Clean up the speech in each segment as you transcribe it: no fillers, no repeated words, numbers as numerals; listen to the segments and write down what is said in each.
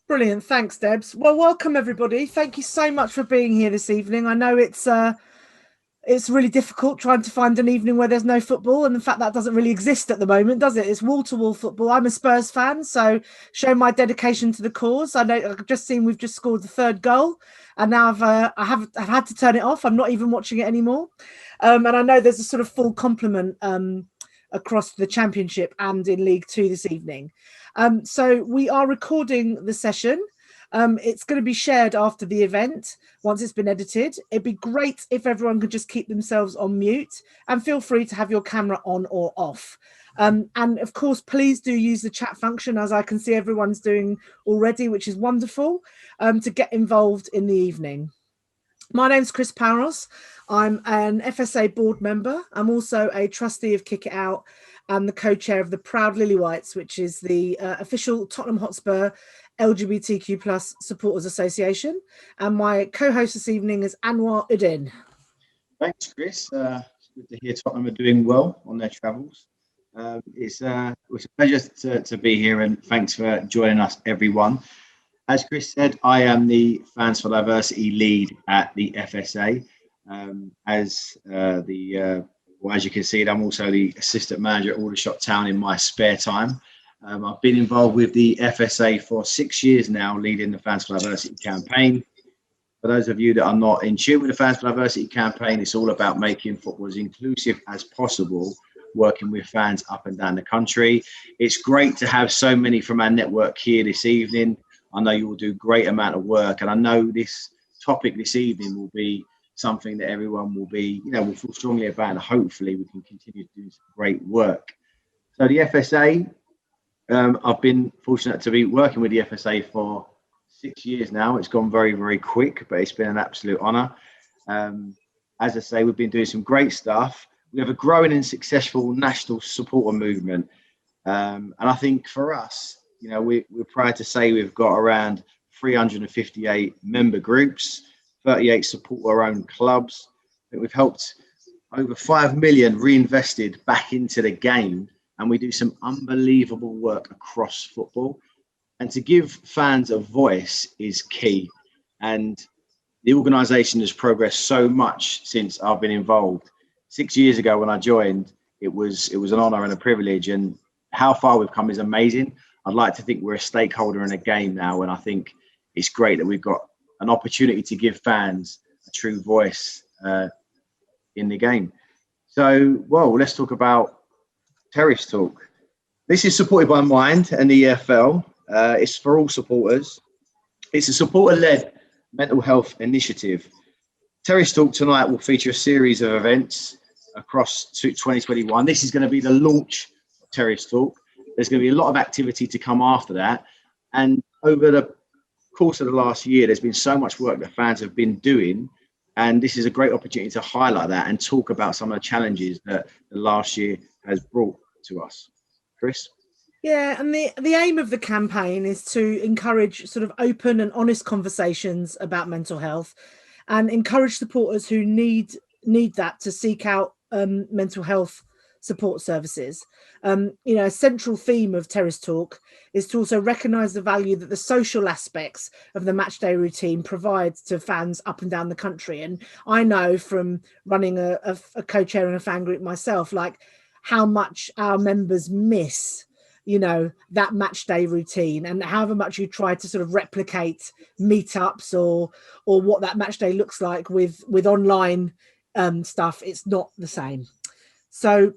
Brilliant. Thanks, Debs. Well, welcome everybody. Thank you so much for being here this evening. I know it's really difficult trying to find an evening where there's no football, and in fact that doesn't really exist at the moment, does it? It's wall-to-wall football. I'm a Spurs fan, so show my dedication to the cause. I know I've just seen we've just scored the third goal, and now I've had to turn it off. I'm not even watching it anymore. And I know there's a sort of full complement across the Championship and in League Two this evening. So we are recording the session. It's going to be shared after the event once it's been edited. It'd be great if everyone could just keep themselves on mute, and feel free to have your camera on or off. And of course, please do use the chat function, as I can see everyone's doing already, which is wonderful, to get involved in the evening. My name's Chris Paros. I'm an FSA board member. I'm also a trustee of Kick It Out and the co-chair of the Proud Lily Whites, which is the official Tottenham Hotspur LGBTQ+ Supporters Association. And my co-host this evening is Anwar Uddin. Thanks, Chris. It's good to hear Tottenham are doing well on their travels. It's a pleasure to be here, and thanks for joining us, everyone. As Chris said, I am the Fans for Diversity lead at the FSA. As you can see, I'm also the assistant manager at Aldershot Town in my spare time. I've been involved with the FSA for 6 years now, leading the Fans for Diversity campaign. For those of you that are not in tune with the Fans for Diversity campaign, it's all about making football as inclusive as possible, working with fans up and down the country. It's great to have so many from our network here this evening. I know you will do a great amount of work, and I know this topic this evening will be something that everyone will feel strongly about, and hopefully we can continue to do some great work. So the FSA, I've been fortunate to be working with the FSA for 6 years now. It's gone very, very quick, but it's been an absolute honour. As I say, we've been doing some great stuff. We have a growing and successful national supporter movement. And I think for us, we're proud to say we've got around 358 member groups, 38 supporter-owned clubs. I think we've helped over 5 million reinvested back into the game, and we do some unbelievable work across football. And to give fans a voice is key. And the organisation has progressed so much since I've been involved. 6 years ago when I joined, it was an honour and a privilege, and how far we've come is amazing. I'd like to think we're a stakeholder in a game now, and I think it's great that we've got an opportunity to give fans a true voice in the game. So, let's talk about Terrace Talk. This is supported by Mind and the EFL. It's for all supporters. It's a supporter-led mental health initiative. Terrace Talk tonight will feature a series of events across 2021. This is going to be the launch of Terrace Talk. There's going to be a lot of activity to come after that. And over the course of the last year, there's been so much work that fans have been doing. And this is a great opportunity to highlight that and talk about some of the challenges that the last year has brought to us. Chris? Yeah, and the aim of the campaign is to encourage sort of open and honest conversations about mental health, and encourage supporters who need that to seek out mental health support services. A central theme of Terrace Talk is to also recognise the value that the social aspects of the matchday routine provides to fans up and down the country. And I know from running a co-chair and a fan group myself, like how much our members miss that match day routine, and however much you try to sort of replicate meetups or what that match day looks like with online stuff, it's not the same. So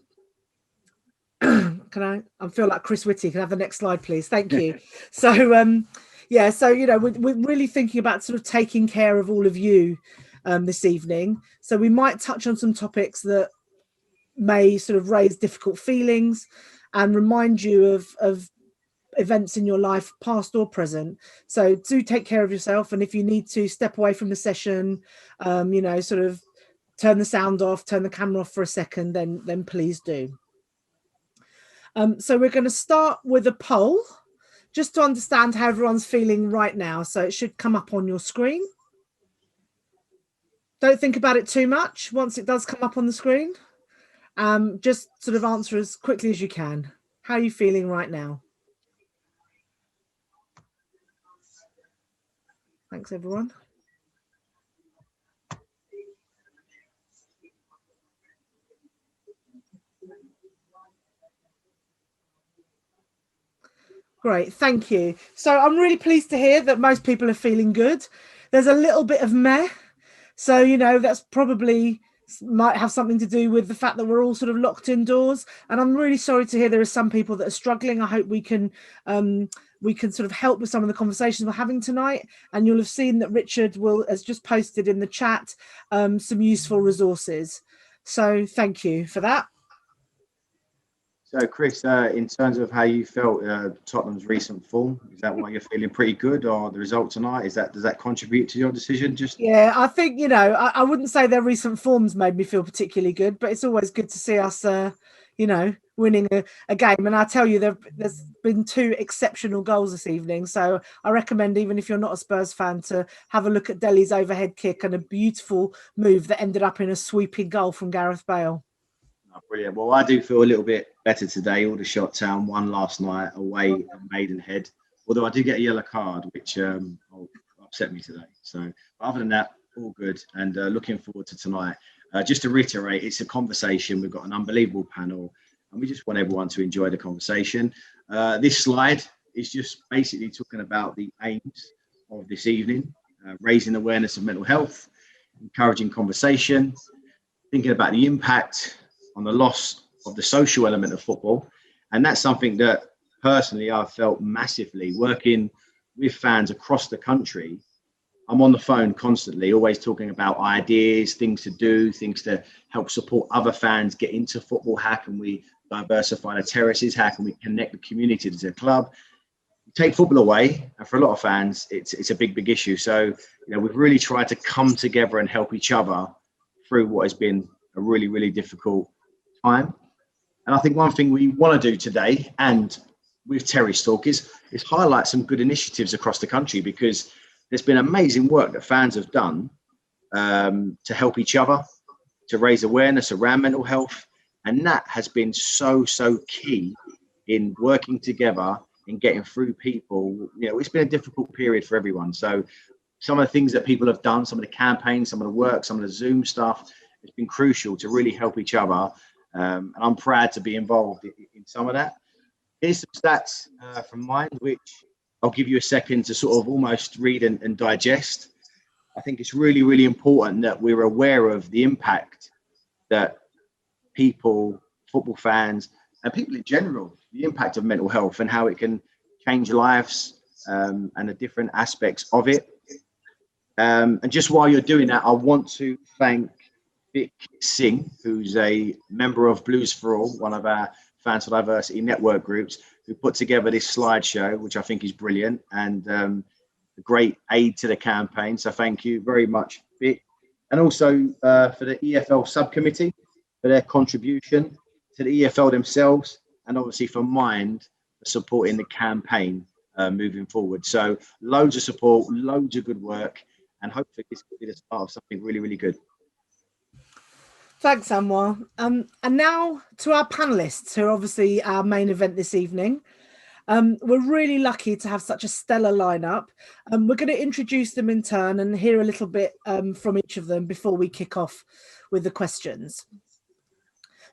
I feel like Chris Whitty. Can I have the next slide, please? Thank you. So we're really thinking about sort of taking care of all of you this evening. So we might touch on some topics that may sort of raise difficult feelings and remind you of events in your life, past or present. So do take care of yourself, and if you need to step away from the session, sort of turn the sound off, turn the camera off for a second, then please do. So we're going to start with a poll just to understand how everyone's feeling right now. So it should come up on your screen. Don't think about it too much once it does come up on the screen. Just sort of answer as quickly as you can. How are you feeling right now? Thanks, everyone. Great, thank you. So I'm really pleased to hear that most people are feeling good. There's a little bit of meh. So, you know, that's probably might have something to do with the fact that we're all sort of locked indoors. And I'm really sorry to hear there are some people that are struggling. I hope we can sort of help with some of the conversations we're having tonight. And you'll have seen that Richard has just posted in the chat some useful resources. So thank you for that. So, Chris, in terms of how you felt Tottenham's recent form, is that why you're feeling pretty good, or the result tonight? Does that contribute to your decision? Yeah, I think, you know, I wouldn't say their recent forms made me feel particularly good, but it's always good to see us, you know, winning a game. And I tell you, there's been 2 exceptional goals this evening. So I recommend, even if you're not a Spurs fan, to have a look at Dele's overhead kick and a beautiful move that ended up in a sweeping goal from Gareth Bale. Oh, brilliant. Well, I do feel a little bit better today. All the shot town won last night away at Maidenhead, although I did get a yellow card, which upset me today. So other than that, all good, and looking forward to tonight. Just to reiterate, it's a conversation. We've got an unbelievable panel, and we just want everyone to enjoy the conversation. This slide is just basically talking about the aims of this evening: raising awareness of mental health, encouraging conversation, thinking about the impact on the loss of the social element of football. And that's something that personally I've felt massively working with fans across the country. I'm on the phone constantly, always talking about ideas, things to do, things to help support other fans get into football. How can we diversify the terraces? How can we connect the community to the club? Take football away, and for a lot of fans, it's a big issue. So, you know, we've really tried to come together and help each other through what has been a really difficult time. And I think one thing we want to do today, and with Terry's talk, is highlight some good initiatives across the country, because there's been amazing work that fans have done to help each other, to raise awareness around mental health. And that has been so key in working together and getting through people. You know, it's been a difficult period for everyone. So some of the things that people have done, some of the campaigns, some of the work, some of the Zoom stuff, it's been crucial to really help each other. And I'm proud to be involved in some of that. Here's some stats from mine, which I'll give you a second to sort of almost read and digest. I think it's really important that we're aware of the impact that people, football fans, and people in general, the impact of mental health and how it can change lives and the different aspects of it. And just while you're doing that, I want to thank Vic Singh, who's a member of Blues for All, one of our Fans for Diversity network groups, who put together this slideshow, which I think is brilliant and a great aid to the campaign. So thank you very much, Vic. And also for the EFL subcommittee for their contribution, to the EFL themselves, and obviously for Mind for supporting the campaign moving forward. So loads of support, loads of good work, and hopefully this could be the start of something really good. Thanks, Anwar. And now to our panelists, who are obviously our main event this evening. We're really lucky to have such a stellar lineup. We're going to introduce them in turn and hear a little bit from each of them before we kick off with the questions.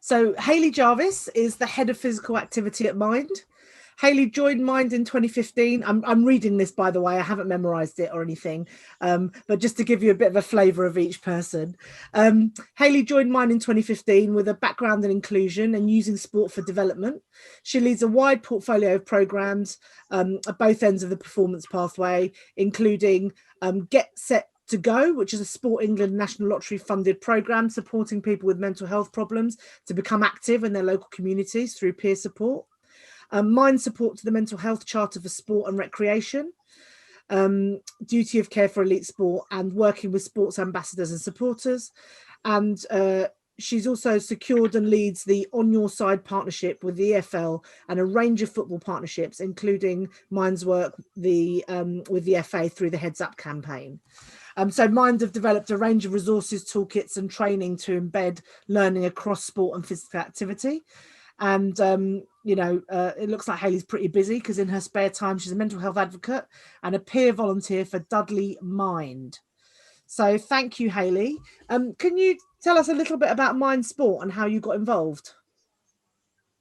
So Hayley Jarvis is the head of physical activity at Mind. Hayley joined Mind in 2015. I'm reading this, by the way. I haven't memorized it or anything, but just to give you a bit of a flavour of each person. Hayley joined Mind in 2015 with a background in inclusion and using sport for development. She leads a wide portfolio of programmes at both ends of the performance pathway, including Get Set to Go, which is a Sport England National Lottery funded programme supporting people with mental health problems to become active in their local communities through peer support. Mind support to the Mental Health Charter for Sport and Recreation, duty of care for elite sport, and working with sports ambassadors and supporters. And she's also secured and leads the On Your Side partnership with the EFL and a range of football partnerships, including Mind's work with the FA through the Heads Up campaign. So Mind have developed a range of resources, toolkits and training to embed learning across sport and physical activity. And, it looks like Hayley's pretty busy because in her spare time, she's a mental health advocate and a peer volunteer for Dudley Mind. So thank you, Hayley. Can you tell us a little bit about Mind Sport and how you got involved?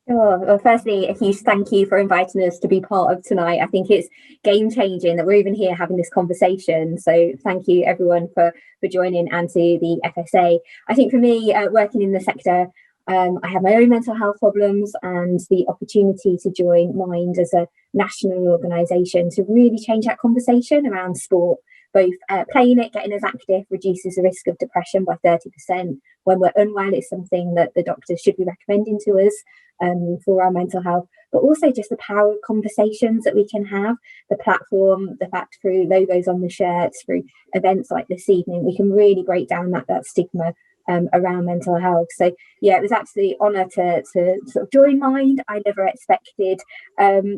Oh, well, firstly, a huge thank you for inviting us to be part of tonight. I think it's game changing that we're even here having this conversation. So thank you everyone for joining, and to the FSA. I think for me, working in the sector, I have my own mental health problems, and the opportunity to join Mind as a national organisation to really change that conversation around sport. Both playing it, getting us active, reduces the risk of depression by 30%. When we're unwell, it's something that the doctors should be recommending to us for our mental health, but also just the power of conversations that we can have, the platform, the fact through logos on the shirts, through events like this evening, we can really break down that stigma around mental health. So yeah, it was absolutely honour to sort of join Mind. I never expected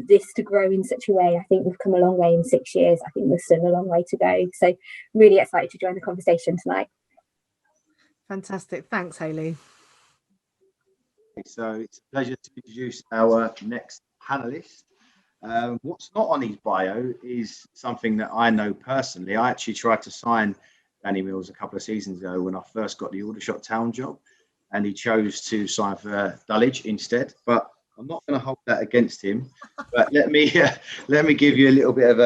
this to grow in such a way. I think we've come a long way in 6 years. I think there's still a long way to go. So really excited to join the conversation tonight. Fantastic. Thanks, Hayley. So it's a pleasure to introduce our next panelist. What's not on his bio is something that I know personally. I actually tried to sign Danny Mills a couple of seasons ago when I first got the Aldershot Town job, and he chose to sign for Dulwich instead. But I'm not going to hold that against him. But let me give you a little bit of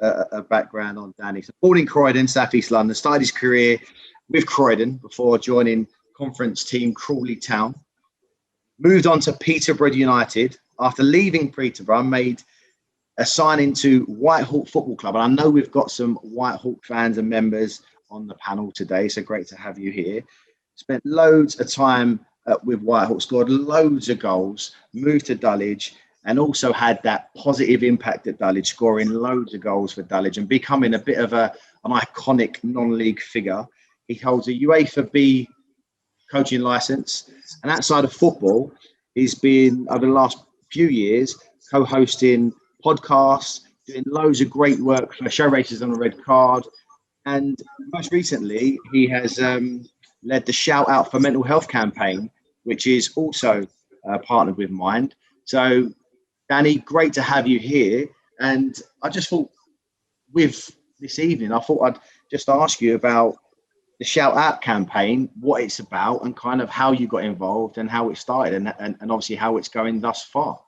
a background on Danny. So born in Croydon, South East London, started his career with Croydon before joining conference team Crawley Town. Moved on to Peterborough United. After leaving Peterborough, made a signing to Whitehawk Football Club. And I know we've got some Whitehawk fans and members on the panel today, so great to have you here. Spent loads of time with Whitehawk, scored loads of goals, moved to Dulwich, and also had that positive impact at Dulwich, scoring loads of goals for Dulwich and becoming a bit of an iconic non-league figure. He holds a UEFA B coaching license, and outside of football, he's been, over the last few years, co-hosting podcasts, doing loads of great work for Show Races on the Red Card, and most recently, he has led the Shout Out for Mental Health campaign, which is also partnered with Mind. So, Danny, great to have you here. And I just thought, with this evening, I thought I'd just ask you about the Shout Out campaign, what it's about, and kind of how you got involved and how it started, and obviously how it's going thus far.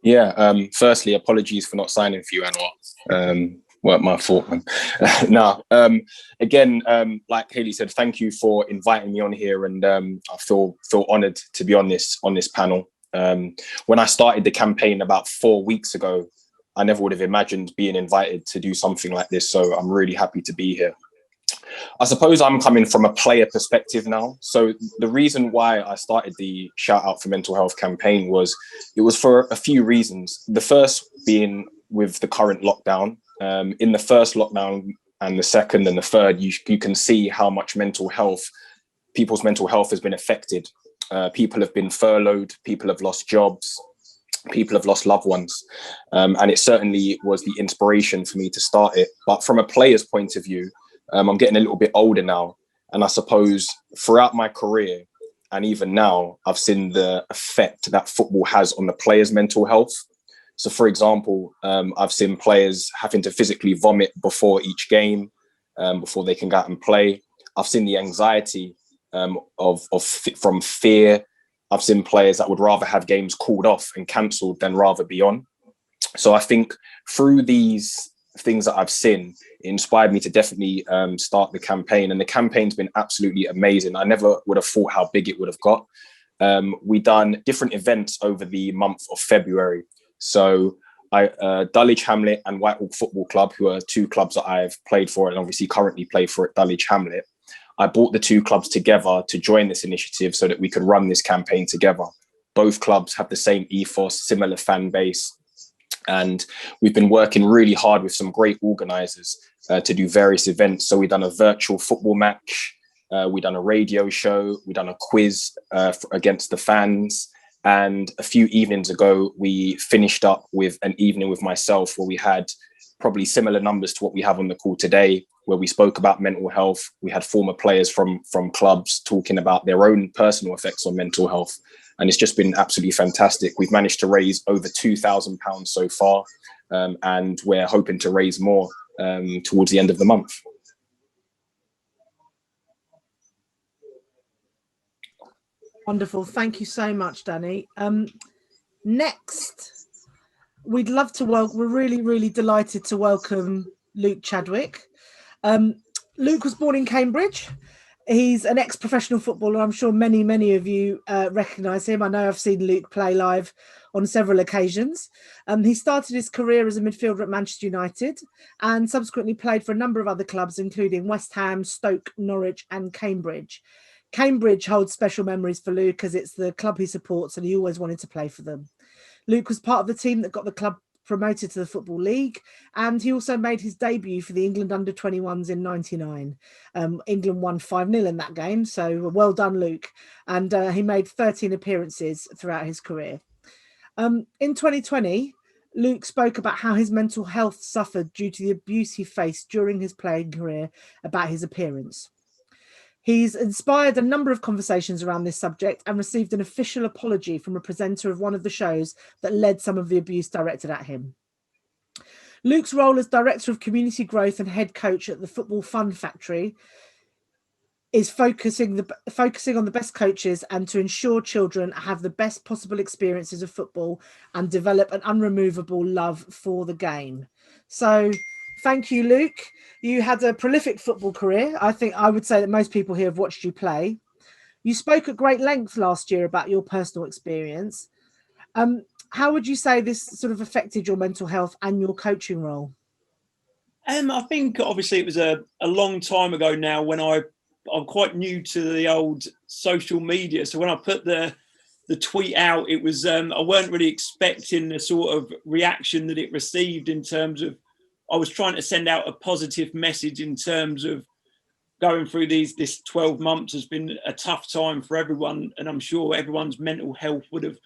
Yeah, firstly, apologies for not signing for you, Anwar. Weren't my fault, man. Again, like Hayley said, thank you for inviting me on here, and I feel honoured to be on this panel. When I started the campaign about 4 weeks ago, I never would have imagined being invited to do something like this, so I'm really happy to be here. I suppose I'm coming from a player perspective now. So the reason why I started the Shout Out for Mental Health campaign was for a few reasons. The first being with the current lockdown. In the first lockdown and the second and the third, you can see how much people's mental health has been affected. People have been furloughed, people have lost jobs, people have lost loved ones. And it certainly was the inspiration for me to start it. But from a player's point of view, I'm getting a little bit older now. And I suppose throughout my career and even now, I've seen the effect that football has on the player's mental health. So, for example, I've seen players having to physically vomit before each game, before they can go out and play. I've seen the anxiety from fear. I've seen players that would rather have games called off and cancelled than rather be on. So I think through these things that I've seen, it inspired me to definitely start the campaign. And the campaign's been absolutely amazing. I never would have thought how big it would have got. We done different events over the month of February. So Dulwich Hamlet and Whitehawk Football Club, who are two clubs that I've played for and obviously currently play for at Dulwich Hamlet, I brought the two clubs together to join this initiative so that we could run this campaign together. Both clubs have the same ethos, similar fan base, and we've been working really hard with some great organisers to do various events. So we've done a virtual football match, we've done a radio show, we've done a quiz against the fans. And a few evenings ago, we finished up with an evening with myself where we had probably similar numbers to what we have on the call today. where we spoke about mental health. We had former players from clubs talking about their own personal effects on mental health. And it's just been absolutely fantastic. We've managed to raise over £2,000 so far, and we're hoping to raise more towards the end of the month. Wonderful. Thank you so much, Danny. Next, we'd love to welcome, we're really delighted to welcome Luke Chadwick. Luke was born in Cambridge. He's an ex-professional footballer. I'm sure many of you recognise him. I know I've seen Luke play live on several occasions. He started his career as a midfielder at Manchester United and subsequently played for a number of other clubs, including West Ham, Stoke, Norwich and Cambridge. Cambridge holds special memories for Luke as it's the club he supports and he always wanted to play for them. Luke was part of the team that got the club promoted to the Football League, and he also made his debut for the England under-21s in '99. England won 5-0 in that game, so well done, Luke. And he made 13 appearances throughout his career. In 2020, Luke spoke about how his mental health suffered due to the abuse he faced during his playing career about his appearance. He's inspired a number of conversations around this subject and received an official apology from a presenter of one of the shows that led some of the abuse directed at him. Luke's role as Director of Community Growth and Head Coach at the Football Fun Factory is focusing on the best coaches and to ensure children have the best possible experiences of football and develop an unremovable love for the game. So thank you, Luke. You had a prolific football career. I would say that most people here have watched you play. You spoke at great length last year about your personal experience. How would you say this sort of affected your mental health and your coaching role? I think obviously it was a long time ago now when I'm quite new to the old social media. So when I put the tweet out, it was I weren't really expecting the sort of reaction that it received in terms of I was trying to send out a positive message in terms of going through this 12 months has been a tough time for everyone. And I'm sure everyone's mental health would have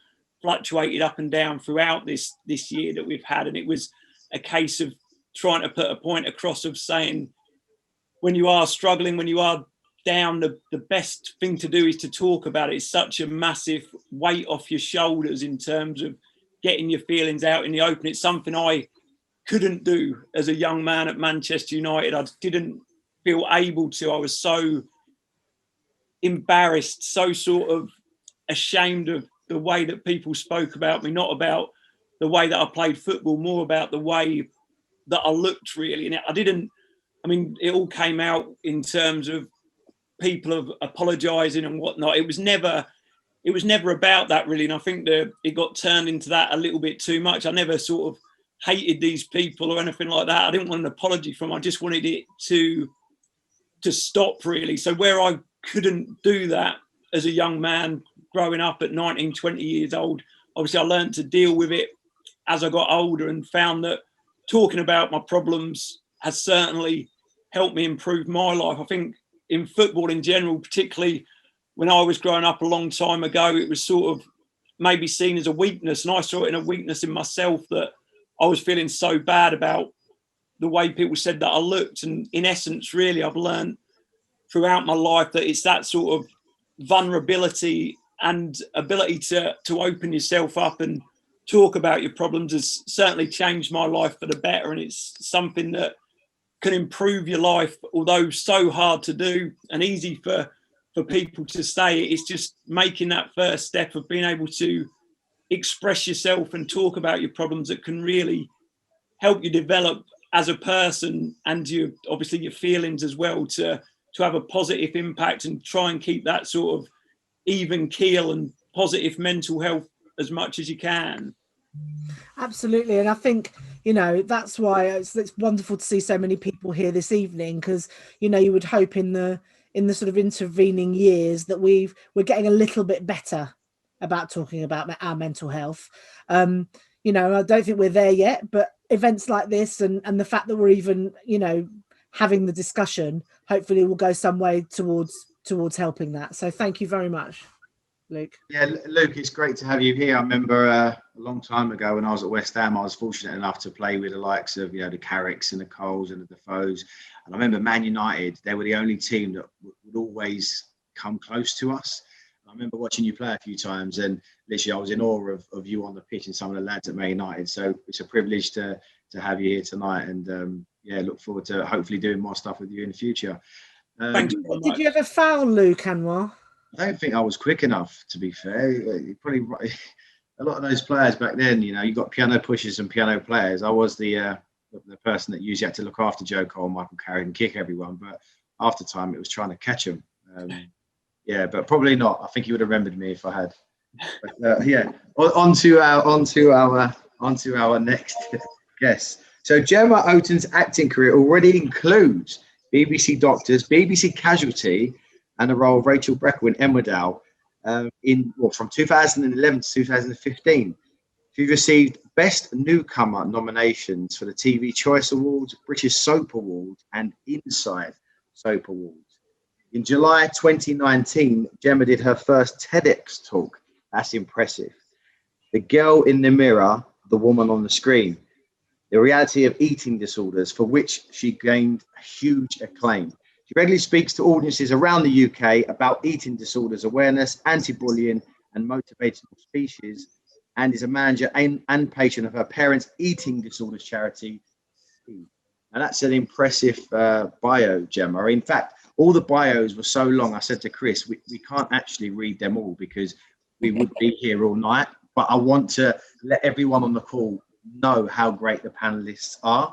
fluctuated up and down throughout this year that we've had. And it was a case of trying to put a point across of saying, when you are struggling, when you are down, the best thing to do is to talk about it. It's such a massive weight off your shoulders in terms of getting your feelings out in the open. It's something I couldn't do as a young man at Manchester United. I didn't feel able to. I was so embarrassed, so sort of ashamed of the way that people spoke about me, not about the way that I played football, more about the way that I looked really. And it all came out in terms of people apologising and whatnot. It was never about that really. And I think that it got turned into that a little bit too much. I never sort of hated these people or anything like that. I didn't want an apology from them. I just wanted it to stop really. So where I couldn't do that as a young man growing up at 19, 20 years old, obviously I learned to deal with it as I got older and found that talking about my problems has certainly helped me improve my life. I think in football in general, particularly when I was growing up a long time ago, it was sort of maybe seen as a weakness. And I saw it in a weakness in myself that I was feeling so bad about the way people said that I looked. And in essence, really, I've learned throughout my life that it's that sort of vulnerability and ability to open yourself up and talk about your problems has certainly changed my life for the better. And it's something that can improve your life, although so hard to do and easy for people to say. It's just making that first step of being able to express yourself and talk about your problems that can really help you develop as a person and obviously your feelings as well to have a positive impact and try and keep that sort of even keel and positive mental health as much as you can. Absolutely. And I think, that's why it's wonderful to see so many people here this evening, because, you would hope in the sort of intervening years that we're getting a little bit better about talking about our mental health. I don't think we're there yet, but events like this and the fact that we're even, having the discussion, hopefully will go some way towards helping that. So thank you very much. Luke. Yeah, Luke, it's great to have you here. I remember a long time ago when I was at West Ham, I was fortunate enough to play with the likes of, the Carricks and the Coles and the Defoes. And I remember Man United, they were the only team that would always come close to us. I remember watching you play a few times, and literally I was in awe of you on the pitch and some of the lads at Man United. So it's a privilege to have you here tonight, and look forward to hopefully doing more stuff with you in the future. Thanks very much. Did you ever foul Luke, Anwar? I don't think I was quick enough, to be fair. You probably a lot of those players back then, you got piano pushers and piano players. I was the person that usually had to look after Joe Cole, Michael Carrick, and kick everyone. But after time, it was trying to catch them. But probably not. I think he would have remembered me if I had. But, on to our next guest. So Gemma Oaten's acting career already includes BBC Doctors, BBC Casualty, and the role of Rachel Breckle in Emmerdale from 2011 to 2015. She received Best Newcomer nominations for the TV Choice Awards, British Soap Awards, and Inside Soap Awards. In July 2019, Gemma did her first TEDx talk. That's impressive. The Girl in the Mirror, the Woman on the Screen. The Reality of Eating Disorders, for which she gained huge acclaim. She regularly speaks to audiences around the UK about eating disorders awareness, anti-bullying, and motivational speeches, and is a manager and patron of her parents' eating disorders charity. And that's an impressive bio, Gemma. In fact, all the bios were so long, I said to Chris, we can't actually read them all because we would be here all night. But I want to let everyone on the call know how great the panelists are.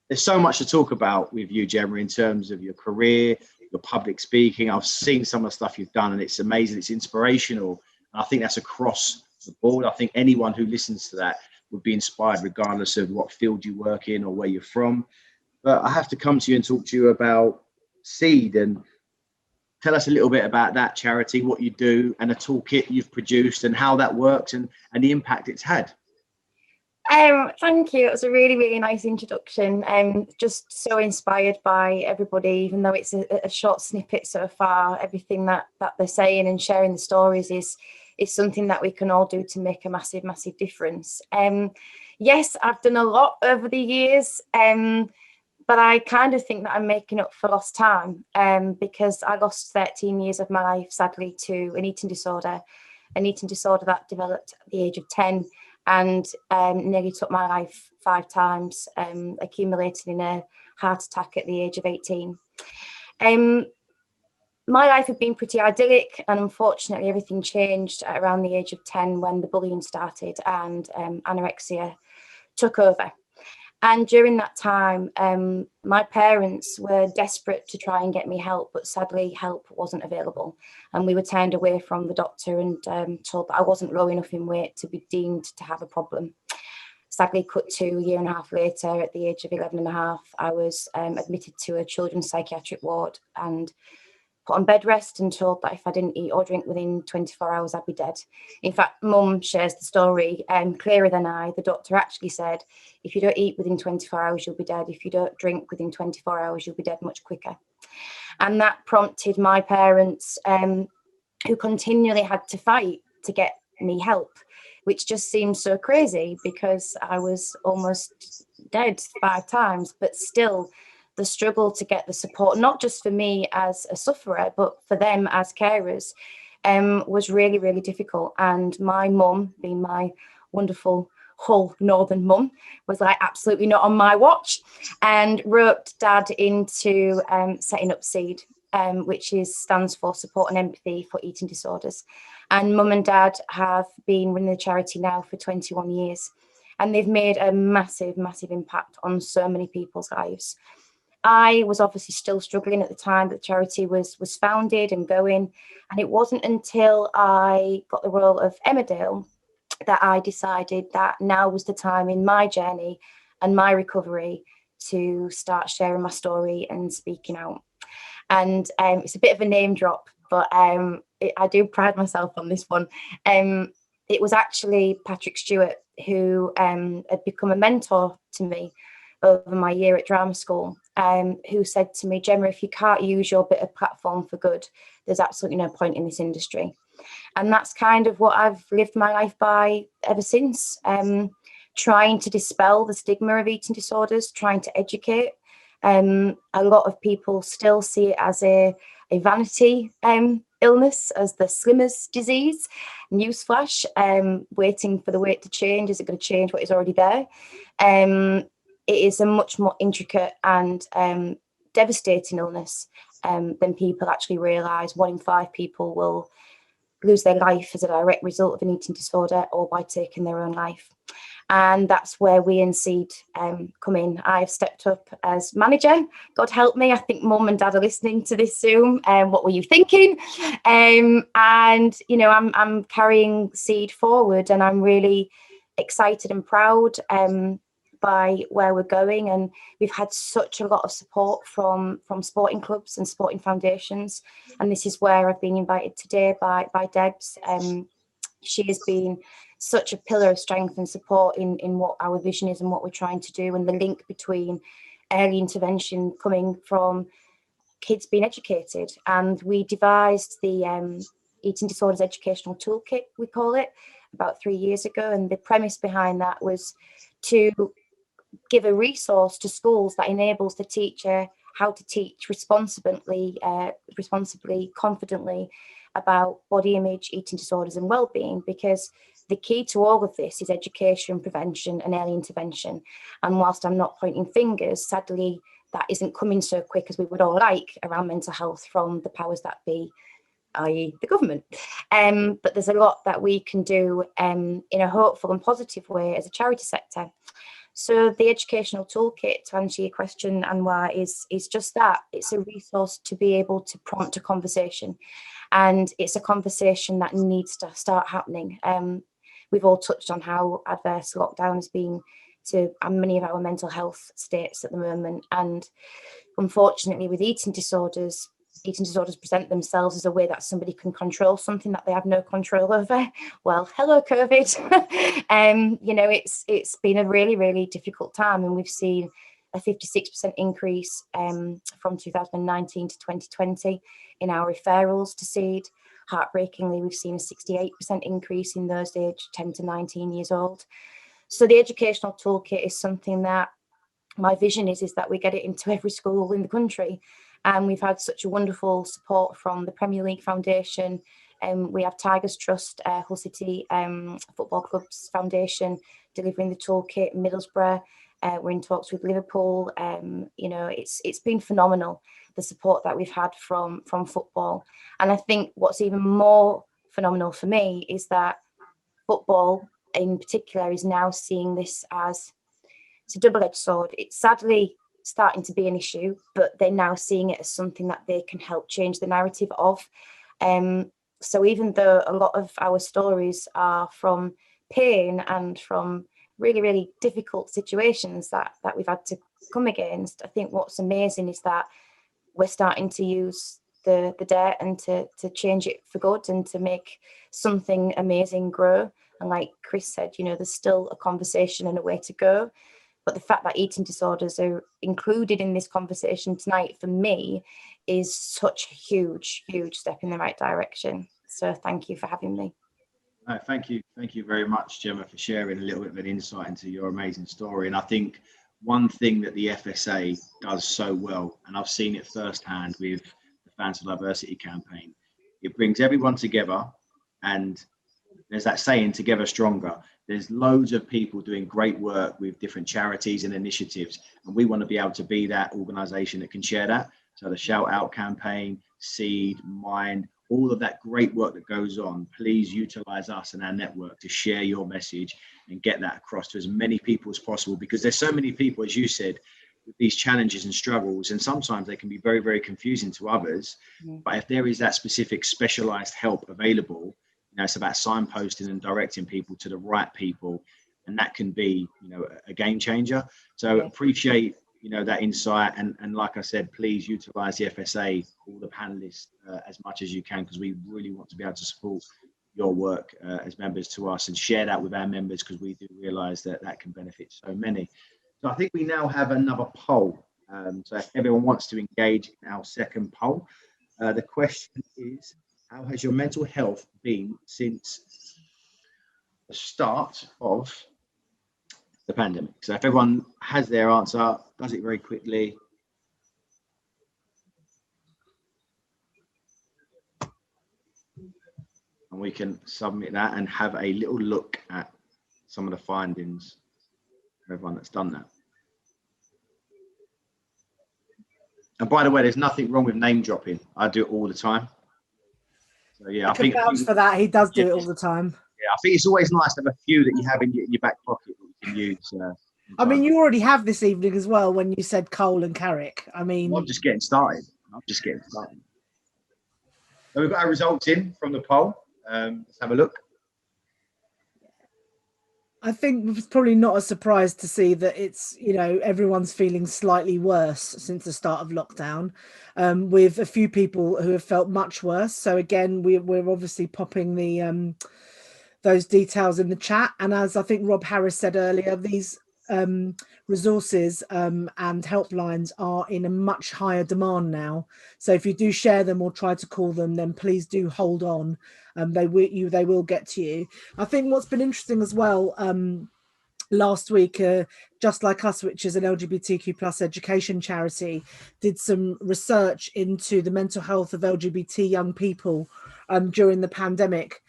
There's so much to talk about with you, Gemma, in terms of your career, your public speaking. I've seen some of the stuff you've done, and it's amazing. It's inspirational. And I think that's across the board. I think anyone who listens to that would be inspired, regardless of what field you work in or where you're from. But I have to come to you and talk to you about SEED, and tell us a little bit about that charity, what you do, and a toolkit you've produced, and how that works, and the impact it's had. Thank you. It was a really, really nice introduction. Just so inspired by everybody, even though it's a short snippet so far. Everything that they're saying and sharing the stories is something that we can all do to make a massive, massive difference. Yes, I've done a lot over the years, but I kind of think that I'm making up for lost time, because I lost 13 years of my life, sadly, to an eating disorder that developed at the age of 10. And nearly took my life 5 times, accumulating in a heart attack at the age of 18. My life had been pretty idyllic, and unfortunately everything changed at around the age of 10 when the bullying started and anorexia took over. And during that time, my parents were desperate to try and get me help, but sadly help wasn't available. And we were turned away from the doctor and told that I wasn't low enough in weight to be deemed to have a problem. Sadly, cut to a year and a half later, at the age of 11 and a half, I was admitted to a children's psychiatric ward and put on bed rest and told that if I didn't eat or drink within 24 hours, I'd be dead. In fact, Mum shares the story clearer than I. The doctor actually said, if you don't eat within 24 hours, you'll be dead. If you don't drink within 24 hours, you'll be dead much quicker. And that prompted my parents, who continually had to fight to get me help, which just seems so crazy because I was almost dead 5 times, but still the struggle to get the support, not just for me as a sufferer, but for them as carers, was really, really difficult. And my mum, being my wonderful Hull northern mum, was like, absolutely not on my watch, and roped Dad into setting up SEED, which stands for Support and Empathy for Eating Disorders. And Mum and Dad have been running the charity now for 21 years, and they've made a massive, massive impact on so many people's lives. I was obviously still struggling at the time that the charity was founded and going, and it wasn't until I got the role of Emmerdale that I decided that now was the time in my journey and my recovery to start sharing my story and speaking out. And it's a bit of a name drop, but I do pride myself on this one. It was actually Patrick Stewart who had become a mentor to me over my year at drama school, who said to me, Gemma, if you can't use your bit of platform for good, there's absolutely no point in this industry. And that's kind of what I've lived my life by ever since, trying to dispel the stigma of eating disorders, trying to educate. A lot of people still see it as a vanity illness, as the slimmer's disease. Newsflash, waiting for the weight to change. Is it going to change what is already there? It is a much more intricate and devastating illness than people actually realise. 1 in 5 people will lose their life as a direct result of an eating disorder or by taking their own life. And that's where we in SEED come in. I've stepped up as manager. God help me, I think mum and dad are listening to this Zoom. What were you thinking? And, you know, I'm carrying SEED forward, and I'm really excited and proud by where we're going. And we've had such a lot of support from sporting clubs and sporting foundations. And this is where I've been invited today by Debs. She has been such a pillar of strength and support in what our vision is and what we're trying to do, and the link between early intervention coming from kids being educated. And we devised the Eating Disorders Educational Toolkit, we call it, about 3 years ago. And the premise behind that was to give a resource to schools that enables the teacher how to teach responsibly, confidently about body image, eating disorders and well-being, because the key to all of this is education, prevention and early intervention. And whilst I'm not pointing fingers, sadly, that isn't coming so quick as we would all like around mental health from the powers that be, i.e. the government. But there's a lot that we can do in a hopeful and positive way as a charity sector. So the educational toolkit, to answer your question, Anwar, is just that. It's a resource to be able to prompt a conversation. And it's a conversation that needs to start happening. We've all touched on how adverse lockdown has been to many of our mental health states at the moment. And unfortunately, with eating disorders present themselves as a way that somebody can control something that they have no control over. Well, hello, COVID. You know, it's been a really, really difficult time, and we've seen a 56% increase from 2019 to 2020 in our referrals to SEED. Heartbreakingly, we've seen a 68% increase in those aged 10 to 19 years old. So the educational toolkit is something that my vision is that we get it into every school in the country. And we've had such a wonderful support from the Premier League Foundation. We have Tigers Trust, Hull City Football Club's Foundation delivering the toolkit, Middlesbrough. We're in talks with Liverpool. You know, it's been phenomenal, the support that we've had from football. And I think what's even more phenomenal for me is that football in particular is now seeing this as, it's a double-edged sword. It's sadly starting to be an issue, but they're now seeing it as something that they can help change the narrative of. So even though a lot of our stories are from pain and from really, really difficult situations that we've had to come against, I think what's amazing is that we're starting to use the dirt and to change it for good and to make something amazing grow. And like Chris said, you know, there's still a conversation and a way to go. But the fact that eating disorders are included in this conversation tonight, for me, is such a huge, huge step in the right direction. So thank you for having me. Thank you very much, Gemma, for sharing a little bit of an insight into your amazing story. And I think one thing that the FSA does so well, and I've seen it firsthand with the Fans for Diversity campaign, it brings everyone together, and there's that saying, together stronger. There's loads of people doing great work with different charities and initiatives, and we want to be able to be that organisation that can share that. So the Shout Out campaign, SEED, Mind, all of that great work that goes on, please utilise us and our network to share your message and get that across to as many people as possible, because there's so many people, as you said, with these challenges and struggles, and sometimes they can be very, very confusing to others. But if there is that specific specialised help available, you know, it's about signposting and directing people to the right people, and that can be, you know, a game changer. So appreciate, you know, that insight, and like I said, please utilise the FSA, all the panelists, as much as you can, because we really want to be able to support your work as members to us, and share that with our members, because we do realise that that can benefit so many. So I think we now have another poll. So if everyone wants to engage in our second poll, the question is, how has your mental health been since the start of the pandemic? So if everyone has their answer, does it very quickly. And we can submit that and have a little look at some of the findings for everyone that's done that. And by the way, there's nothing wrong with name dropping. I do it all the time. So yeah, I can vouch for that. He does do it all the time. Yeah, I think it's always nice to have a few that you have in your back pocket that you can use. I mean, you already have this evening as well when you said Cole and Carrick. I mean, well, I'm just getting started. So we've got our results in from the poll. Let's have a look. I think it's probably not a surprise to see that it's, you know, everyone's feeling slightly worse since the start of lockdown, with a few people who have felt much worse. So again, we're obviously popping the those details in the chat. And as I think Rob Harris said earlier, these resources and helplines are in a much higher demand now. So if you do share them or try to call them, then please do hold on. They will get to you. I think what's been interesting as well, last week, Just Like Us, which is an LGBTQ plus education charity, did some research into the mental health of LGBT young people during the pandemic.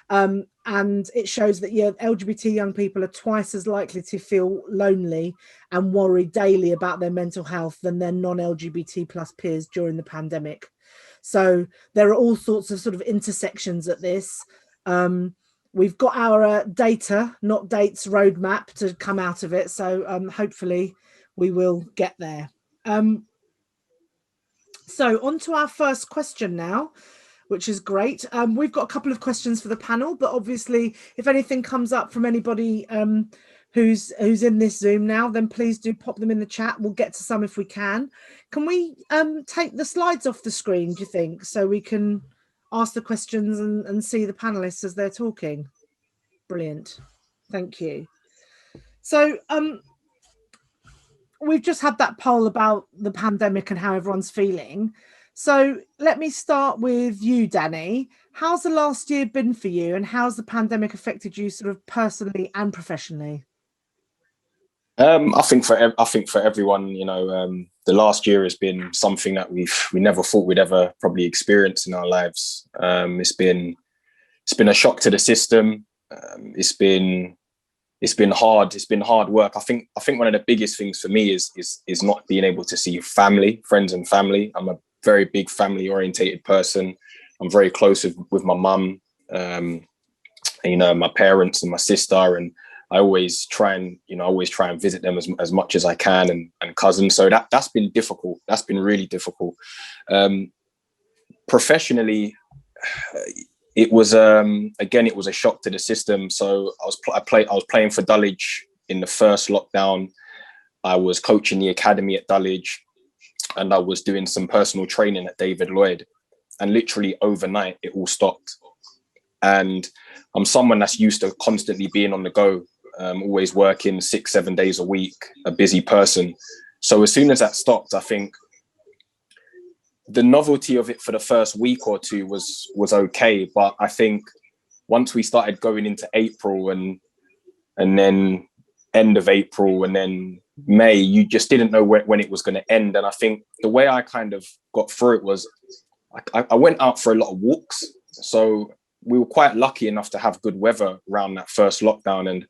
And it shows that LGBT young people are twice as likely to feel lonely and worry daily about their mental health than their non-LGBT plus peers during the pandemic. So there are all sorts of sort of intersections at this. We've got our data, not dates, roadmap to come out of it. So hopefully we will get there. So on to our first question now, which is great. We've got a couple of questions for the panel, but obviously if anything comes up from anybody who's in this Zoom now, then please do pop them in the chat. We'll get to some if we can. Can we take the slides off the screen, do you think, so we can ask the questions and see the panelists as they're talking? Brilliant. Thank you. So we've just had that poll about the pandemic and how everyone's feeling. So let me start with you, Danny. How's the last year been for you, and how's the pandemic affected you sort of personally and professionally? I think for everyone, you know, the last year has been something that we never thought we'd ever probably experience in our lives. It's been a shock to the system. It's been hard. It's been hard work. I think one of the biggest things for me is not being able to see friends and family. I'm a very big family orientated person. I'm very close with my mum, you know, my parents and my sister, and I always try and visit them as much as I can, and cousins. So that's been difficult. That's been really difficult. Professionally, it was it was a shock to the system. So I was playing for Dulwich in the first lockdown. I was coaching the academy at Dulwich, and I was doing some personal training at David Lloyd, and literally overnight it all stopped. And I'm someone that's used to constantly being on the go, always working 6-7 days a week, a busy person. So as soon as that stopped, I think the novelty of it for the first week or two was okay. But I think once we started going into April and then end of April and then May, you just didn't know when it was going to end. And I think the way I kind of got through it was I went out for a lot of walks. So we were quite lucky enough to have good weather around that first lockdown. And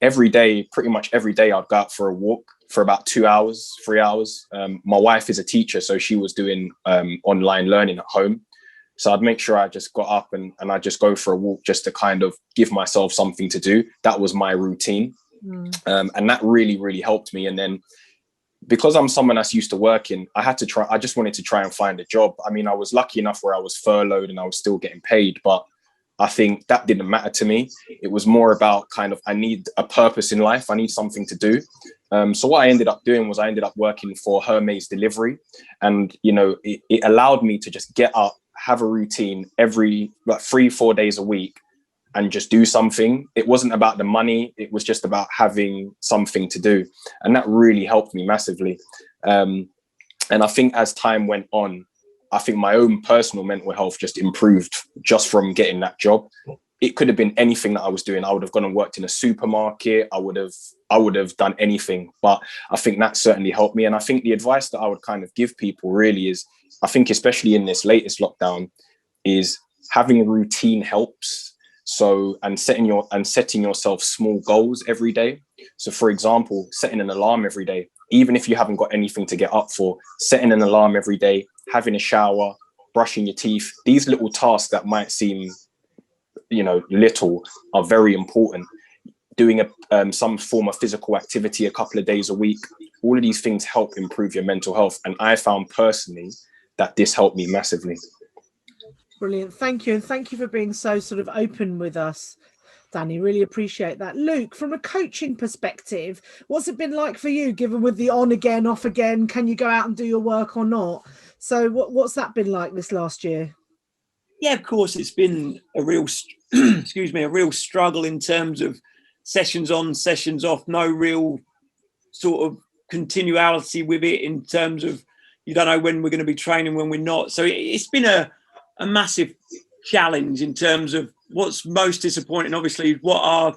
pretty much every day I'd go out for a walk for about 2 hours, 3 hours. My wife is a teacher, so she was doing online learning at home. So I'd make sure I just got up and I'd just go for a walk just to kind of give myself something to do. That was my routine. And that really, really helped me. And then because I'm someone that's used to working, I just wanted to try and find a job. I mean, I was lucky enough where I was furloughed and I was still getting paid, but I think that didn't matter to me. It was more about kind of, I need a purpose in life. I need something to do. So what I ended up doing was I ended up working for Hermes Delivery. And, you know, it allowed me to just get up, have a routine every 3-4 days a week and just do something. It wasn't about the money. It was just about having something to do. And that really helped me massively. And I think as time went on, I think my own personal mental health just improved just from getting that job. It could have been anything that I was doing. I would have gone and worked in a supermarket. I would have done anything, but I think that certainly helped me. And I think the advice that I would kind of give people really is, I think especially in this latest lockdown, is having a routine helps. So, and setting yourself small goals every day. So for example, setting an alarm every day, even if you haven't got anything to get up for, setting an alarm every day, having a shower, brushing your teeth, these little tasks that might seem, little, are very important. Doing some form of physical activity a couple of days a week, all of these things help improve your mental health. And I found personally that this helped me massively. Brilliant. Thank you. And thank you for being so sort of open with us, Danny. Really appreciate that. Luke, from a coaching perspective, what's it been like for you, given with the on again, off again? Can you go out and do your work or not? So what's that been like this last year? Yeah, of course, it's been a real, a real struggle in terms of sessions on, sessions off, no real sort of continuality with it in terms of you don't know when we're going to be training, when we're not. So it's been a massive challenge in terms of what's most disappointing, obviously, what our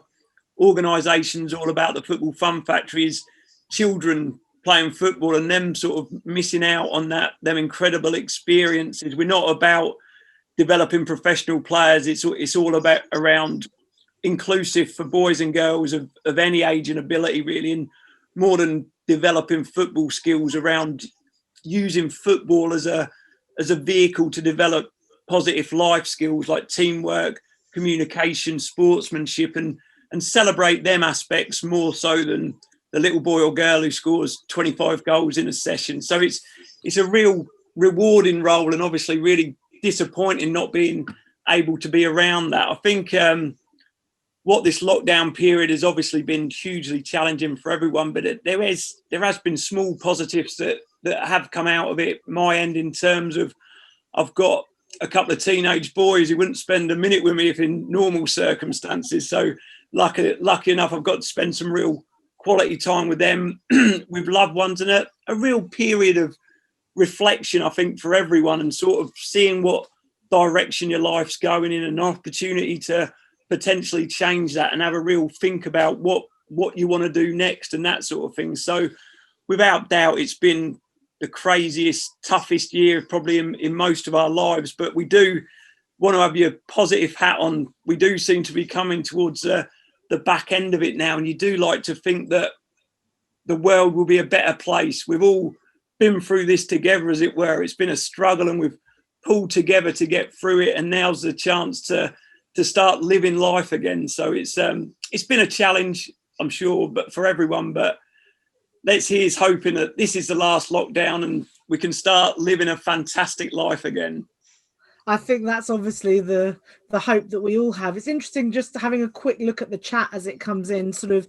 organisation's all about, the Football Fun Factory, is children playing football and them sort of missing out on them incredible experiences. We're not about developing professional players. It's all about around inclusive for boys and girls of any age and ability, really, and more than developing football skills, around using football as a vehicle to develop positive life skills like teamwork, communication, sportsmanship, and celebrate them aspects more so than the little boy or girl who scores 25 goals in a session. So it's a real rewarding role, and obviously really disappointing not being able to be around that. I think what this lockdown period has obviously been hugely challenging for everyone, but there has been small positives that have come out of it. My end, in terms of, I've got a couple of teenage boys who wouldn't spend a minute with me if in normal circumstances. So lucky enough, I've got to spend some real quality time with them, with loved ones, and a real period of reflection, I think, for everyone, and sort of seeing what direction your life's going in, an opportunity to potentially change that and have a real think about what you want to do next and that sort of thing. So without doubt, it's been the craziest, toughest year probably in most of our lives, but we do want to have your positive hat on. We do seem to be coming towards the back end of it now, and you do like to think that the world will be a better place. We've all been through this together, as it were. It's been a struggle, and we've pulled together to get through it, and now's the chance to start living life again. So it's been a challenge, I'm sure, but for everyone. But here's hoping that this is the last lockdown and we can start living a fantastic life again. I think that's obviously the hope that we all have. It's interesting just having a quick look at the chat as it comes in. Sort of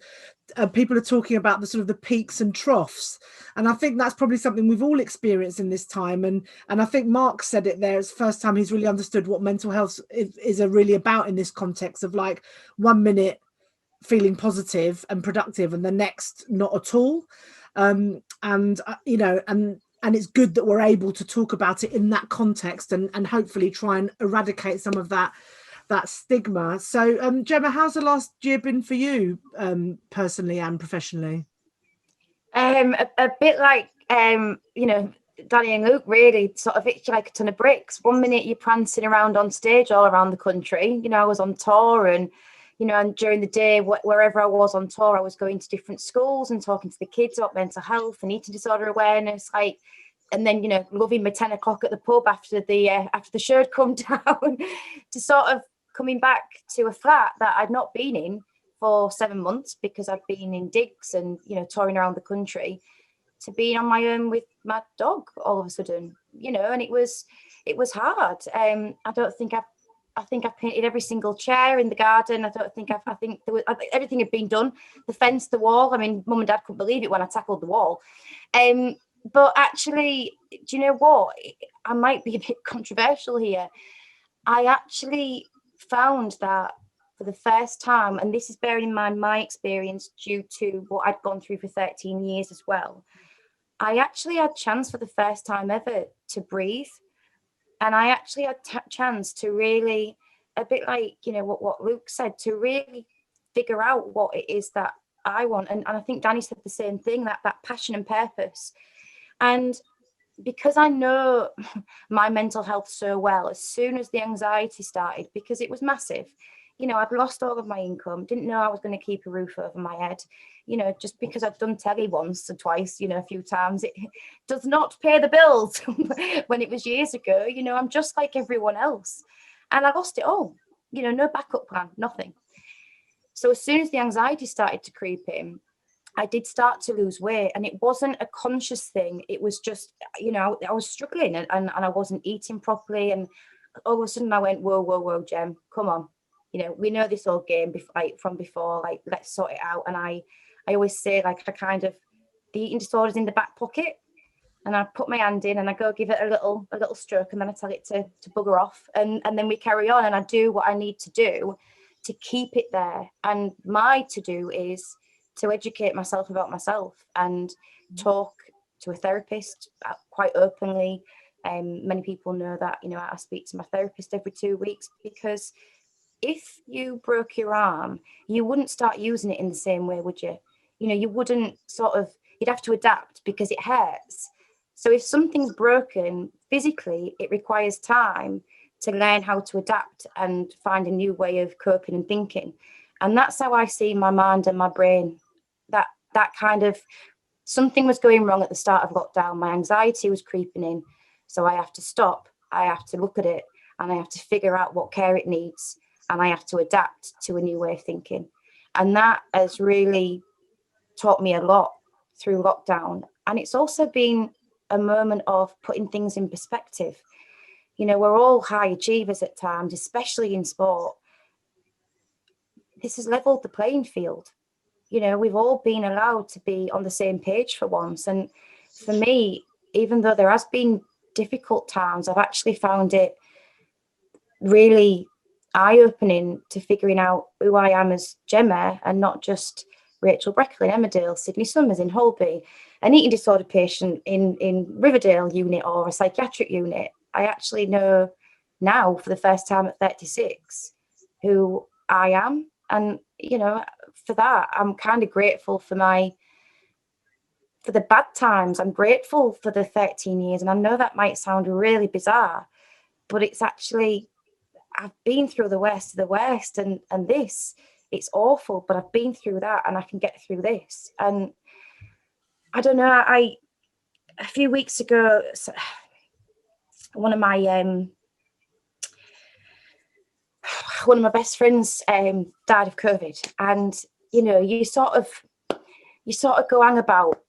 people are talking about the sort of the peaks and troughs, and I think that's probably something we've all experienced in this time. And I think Mark said it there. It's the first time he's really understood what mental health is really about in this context of, like, 1 minute feeling positive and productive and the next not at all. And it's good that we're able to talk about it in that context and hopefully try and eradicate some of that stigma. So, Gemma, how's the last year been for you, personally and professionally? A bit like, Danny and Luke, really sort of itchy like a ton of bricks. 1 minute you're prancing around on stage all around the country. I was on tour, and and during the day, wherever I was on tour, I was going to different schools and talking to the kids about mental health and eating disorder awareness. And then, loving my 10 o'clock at the pub after the show had come down, to sort of coming back to a flat that I'd not been in for 7 months because I'd been in digs and, touring around the country, to being on my own with my dog all of a sudden, and it was hard. I think I've painted every single chair in the garden. I think everything had been done. The fence, the wall. I mean, Mum and Dad couldn't believe it when I tackled the wall. But actually, do you know what? I might be a bit controversial here. I actually found that for the first time, and this is bearing in mind my experience due to what I'd gone through for 13 years as well, I actually had a chance for the first time ever to breathe. And I actually had a chance to really, a bit like, you know, what Luke said, to really figure out what it is that I want. And I think Danny said the same thing, that passion and purpose. And because I know my mental health so well, as soon as the anxiety started, because it was massive, you know, I'd lost all of my income, didn't know I was going to keep a roof over my head, you know, just because I'd done telly once or twice, you know, a few times, it does not pay the bills. When it was years ago, you know, I'm just like everyone else. And I lost it all, you know, no backup plan, nothing. So as soon as the anxiety started to creep in, I did start to lose weight, and it wasn't a conscious thing. It was just, you know, I was struggling and I wasn't eating properly. And all of a sudden I went, whoa, Gem, come on. You know, we know this old game from before, like, let's sort it out. And I always say, like, I kind of, the eating disorder's in the back pocket, and I put my hand in and I go give it a little stroke, and then I tell it to bugger off. And then we carry on, and I do what I need to do to keep it there. And my to-do is to educate myself about myself and talk to a therapist quite openly. Many people know that, you know, I speak to my therapist every 2 weeks, because if you broke your arm, you wouldn't start using it in the same way, would you? You know, you wouldn't you'd have to adapt because it hurts. So if something's broken physically, it requires time to learn how to adapt and find a new way of coping and thinking. And that's how I see my mind and my brain. That kind of, something was going wrong at the start of lockdown. My anxiety was creeping in. So I have to stop. I have to look at it, and I have to figure out what care it needs. And I have to adapt to a new way of thinking. And that has really taught me a lot through lockdown. And it's also been a moment of putting things in perspective. You know, we're all high achievers at times, especially in sport. This has leveled the playing field. You know, we've all been allowed to be on the same page for once. And for me, even though there has been difficult times, I've actually found it really eye-opening to figuring out who I am as Gemma, and not just Rachel Breckley in Emmerdale, Sydney Summers in Holby, an eating disorder patient in Riverdale unit or a psychiatric unit. I actually know now for the first time at 36 who I am. And, you know, for that, I'm kind of grateful for the bad times. I'm grateful for the 13 years. And I know that might sound really bizarre, but it's actually, I've been through the worst of the worst, and this, it's awful, but I've been through that, and I can get through this. And I don't know, a few weeks ago, one of my best friends died of COVID. And, you know, you sort of go hang about,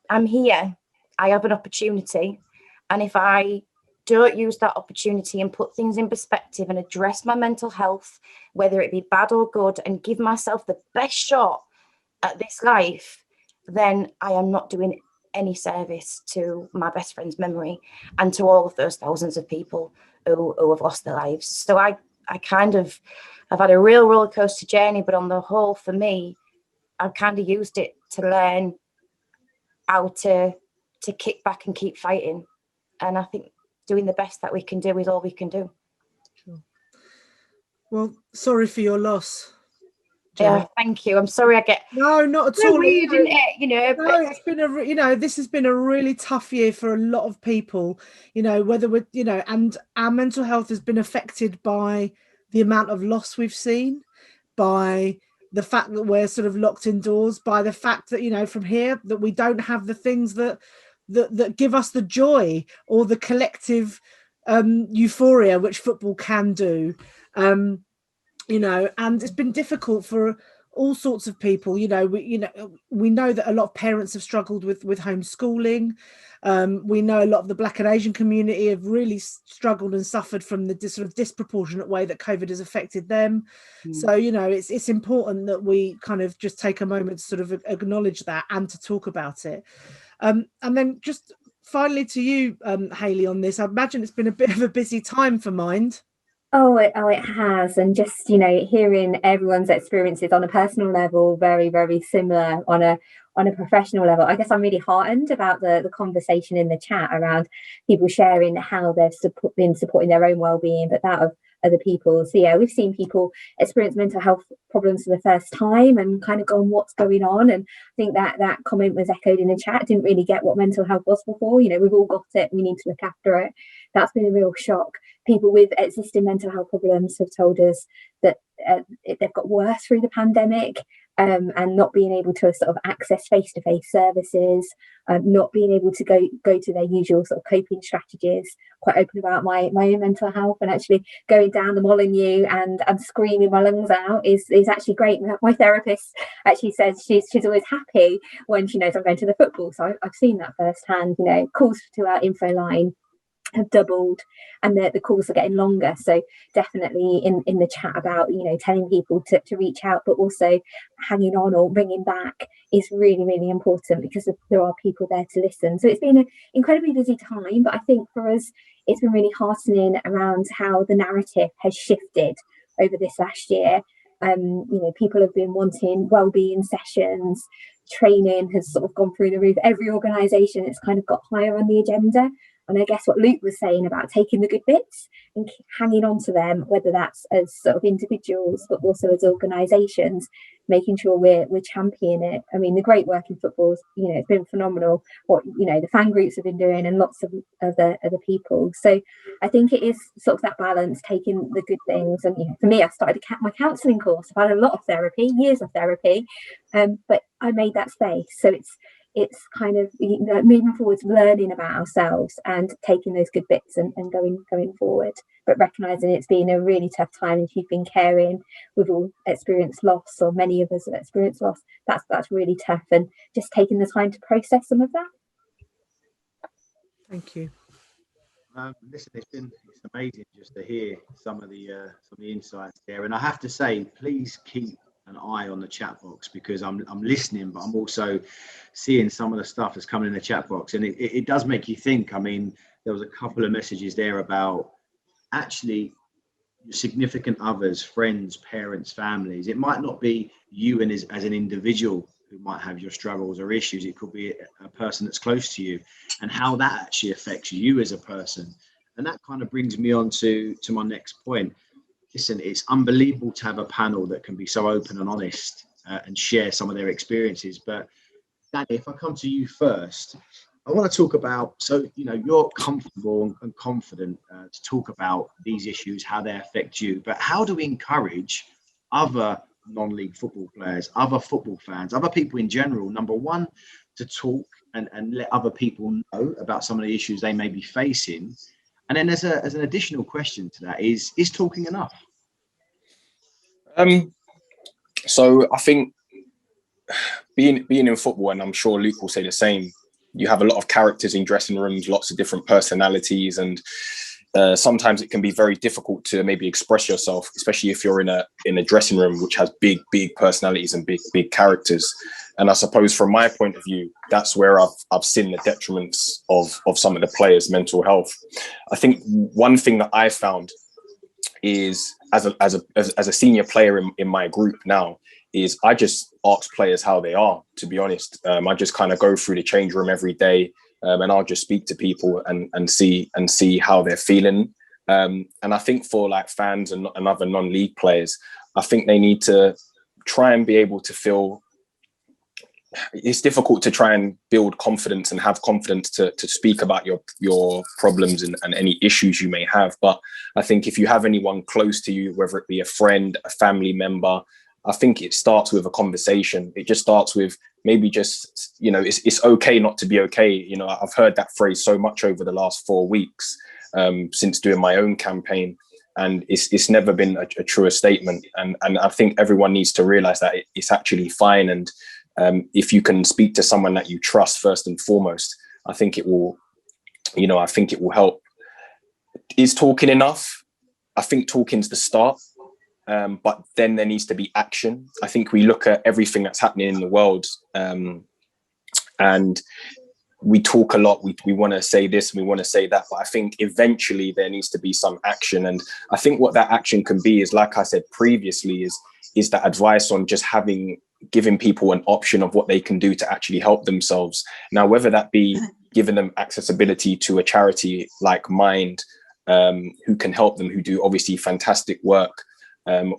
I'm here, I have an opportunity, and if I don't use that opportunity and put things in perspective and address my mental health, whether it be bad or good, and give myself the best shot at this life, then I am not doing any service to my best friend's memory and to all of those thousands of people who have lost their lives. So I've had a real roller coaster journey, but on the whole, for me, I've kind of used it to learn how to kick back and keep fighting. And I think doing the best that we can do is all we can do. Sure. Well, sorry for your loss, Gemma. Yeah, thank you. I'm sorry I get no, not at all. Weird, isn't it? You know, no, it's been this has been a really tough year for a lot of people, you know, whether we're, you know, and our mental health has been affected by the amount of loss we've seen, by the fact that we're sort of locked indoors, by the fact that, you know, from here that we don't have the things that give us the joy or the collective euphoria which football can do, you know. And it's been difficult for all sorts of people. You know, we know that a lot of parents have struggled with homeschooling. We know a lot of the Black and Asian community have really struggled and suffered from the sort of disproportionate way that COVID has affected them. So, you know, it's important that we kind of just take a moment to sort of acknowledge that and to talk about it. And then just finally to you, Hayley, on this, I imagine it's been a bit of a busy time for Mind. Oh, it has. And just, you know, hearing everyone's experiences on a personal level, very, very similar on on a professional level, I guess I'm really heartened about the conversation in the chat around people sharing how they've been supporting their own well-being, but that of other people. So yeah, we've seen people experience mental health problems for the first time and kind of gone, what's going on? And I think that comment was echoed in the chat. Didn't really get what mental health was before. You know, we've all got it, we need to look after it. That's been a real shock. People with existing mental health problems have told us that they've got worse through the pandemic, and not being able to sort of access face-to-face services, not being able to go to their usual sort of coping strategies. Quite open about my own mental health, and actually going down the Molyneux and screaming my lungs out is actually great. My therapist actually says she's always happy when she knows I'm going to the football. So I've seen that firsthand. You know, calls to our info line have doubled, and the calls are getting longer. So definitely in the chat about, you know, telling people to reach out, but also hanging on or ringing back is really, really important, because there are people there to listen. So it's been an incredibly busy time, but I think for us it's been really heartening around how the narrative has shifted over this last year. You know, people have been wanting wellbeing sessions, training has sort of gone through the roof. Every organisation, it's kind of got higher on the agenda. And I guess what Luke was saying about taking the good bits and hanging on to them, whether that's as sort of individuals, but also as organisations, making sure we're championing it. I mean, the great work in football, you know, it's been phenomenal what, you know, the fan groups have been doing, and lots of other people. So I think it is sort of that balance, taking the good things. And, you know, for me, I started my counselling course. I've had a lot of therapy, years of therapy, but I made that space. So it's kind of, you know, moving forward, learning about ourselves and taking those good bits and going forward, but recognizing it's been a really tough time. If you've been caring, we've all experienced loss, or many of us have experienced loss. That's really tough, and just taking the time to process some of that. Thank you. Listen, it's amazing just to hear some of the insights there, and I have to say, please keep an eye on the chat box, because I'm listening, but I'm also seeing some of the stuff that's coming in the chat box, and it does make you think. I mean, there was a couple of messages there about actually your significant others, friends, parents, families. It might not be you and as an individual who might have your struggles or issues. It could be a person that's close to you, and how that actually affects you as a person. And that kind of brings me on to my next point. Listen, it's unbelievable to have a panel that can be so open and honest and share some of their experiences. But Danny, if I come to you first, I want to talk about, so, you know, you're comfortable and confident to talk about these issues, how they affect you, but how do we encourage other non-league football players, other football fans, other people in general, number one, to talk and let other people know about some of the issues they may be facing? And then as an additional question to that is talking enough? So I think being in football, and I'm sure Luke will say the same, you have a lot of characters in dressing rooms, lots of different personalities, and sometimes it can be very difficult to maybe express yourself, especially if you're in a dressing room which has big personalities and big characters. And I suppose from my point of view, that's where I've seen the detriments of some of the players' mental health. I think one thing that I found is as a senior player in my group now is I just ask players how they are, to be honest. I just kind of go through the change room every day, and I'll just speak to people and see how they're feeling. And I think for like fans and other non-league players, I think they need to try and be able to feel. It's difficult to try and build confidence and have confidence to speak about your problems and any issues you may have. But I think if you have anyone close to you, whether it be a friend, a family member, I think it starts with a conversation. It just starts with maybe just, you know, it's okay not to be okay. You know, I've heard that phrase so much over the last 4 weeks since doing my own campaign. And it's never been a truer statement. And I think everyone needs to realize that it's actually fine. And if you can speak to someone that you trust first and foremost, I think it will help. Is talking enough? I think talking's the start, but then there needs to be action. I think we look at everything that's happening in the world, and we talk a lot. We want to say this and we want to say that, but I think eventually there needs to be some action. And I think what that action can be is, like I said previously, is that advice on just having giving people an option of what they can do to actually help themselves. Now, whether that be giving them accessibility to a charity like Mind, who can help them, who do obviously fantastic work,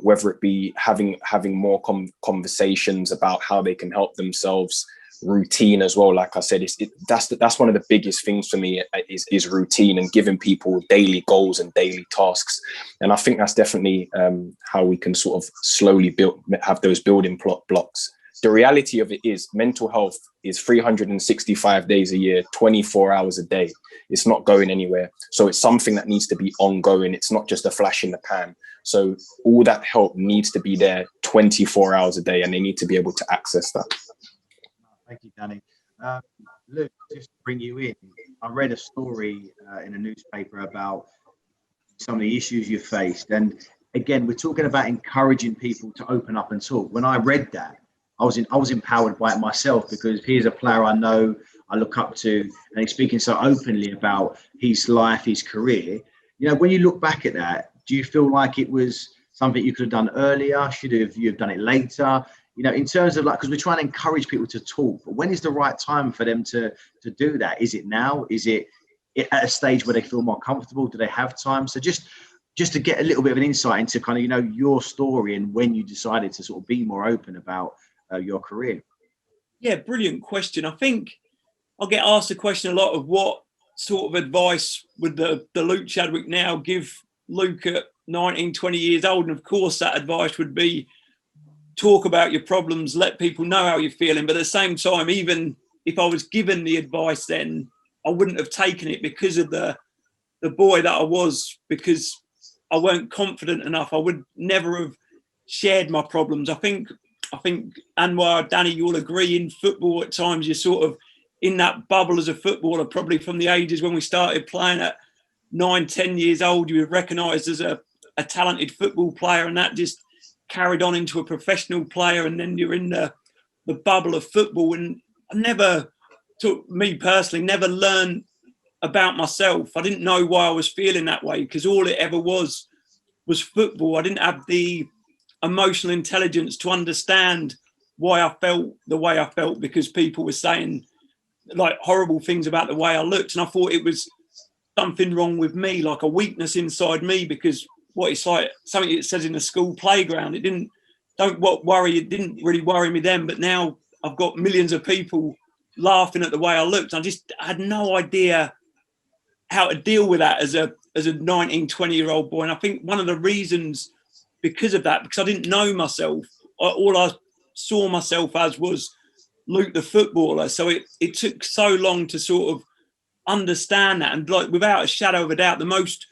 whether it be having more conversations about how they can help themselves, routine as well. Like I said, that's one of the biggest things for me is routine, and giving people daily goals and daily tasks. And I think that's definitely how we can sort of slowly have those building blocks. The reality of it is mental health is 365 days a year, 24 hours a day. It's not going anywhere. So it's something that needs to be ongoing. It's not just a flash in the pan. So all that help needs to be there 24 hours a day, and they need to be able to access that. Thank you, Danny. Luke, just to bring you in, I read a story in a newspaper about some of the issues you faced. And again, we're talking about encouraging people to open up and talk. When I read that, I was empowered by it myself, because here's a player I know, I look up to, and he's speaking so openly about his life, his career. You know, when you look back at that, do you feel like it was something you could have done earlier? Should you have done it later? You know, in terms of like, because we're trying to encourage people to talk, but when is the right time for them to do that? Is it now? Is it at a stage where they feel more comfortable? Do they have time? So just to get a little bit of an insight into kind of, you know, your story and when you decided to sort of be more open about your career. Yeah, brilliant question. I think I get asked the question a lot of what sort of advice would the Luke Chadwick now give Luke at 19, 20 years old? And of course, that advice would be talk about your problems, let people know how you're feeling. But at the same time, even if I was given the advice then, I wouldn't have taken it because of the boy that I was, because I weren't confident enough. I would never have shared my problems. I think Anwar, Danny, you'll agree, in football at times you're sort of in that bubble as a footballer, probably from the ages when we started playing at 9, 10 years old, you were recognised as a talented football player, and that just carried on into a professional player, and then you're in the bubble of football. And I never learned about myself. I didn't know why I was feeling that way, because all it ever was football. I didn't have the emotional intelligence to understand why I felt the way I felt, because people were saying like horrible things about the way I looked, and I thought it was something wrong with me, like a weakness inside me, because what it's like something it says in the school playground, it didn't really worry me then, but now I've got millions of people laughing at the way I looked. I had no idea how to deal with that as a 19, 20-year-old boy. And I think one of the reasons because of that, because I didn't know myself, all I saw myself as was Luke the footballer. So it took so long to sort of understand that. And like, without a shadow of a doubt, the most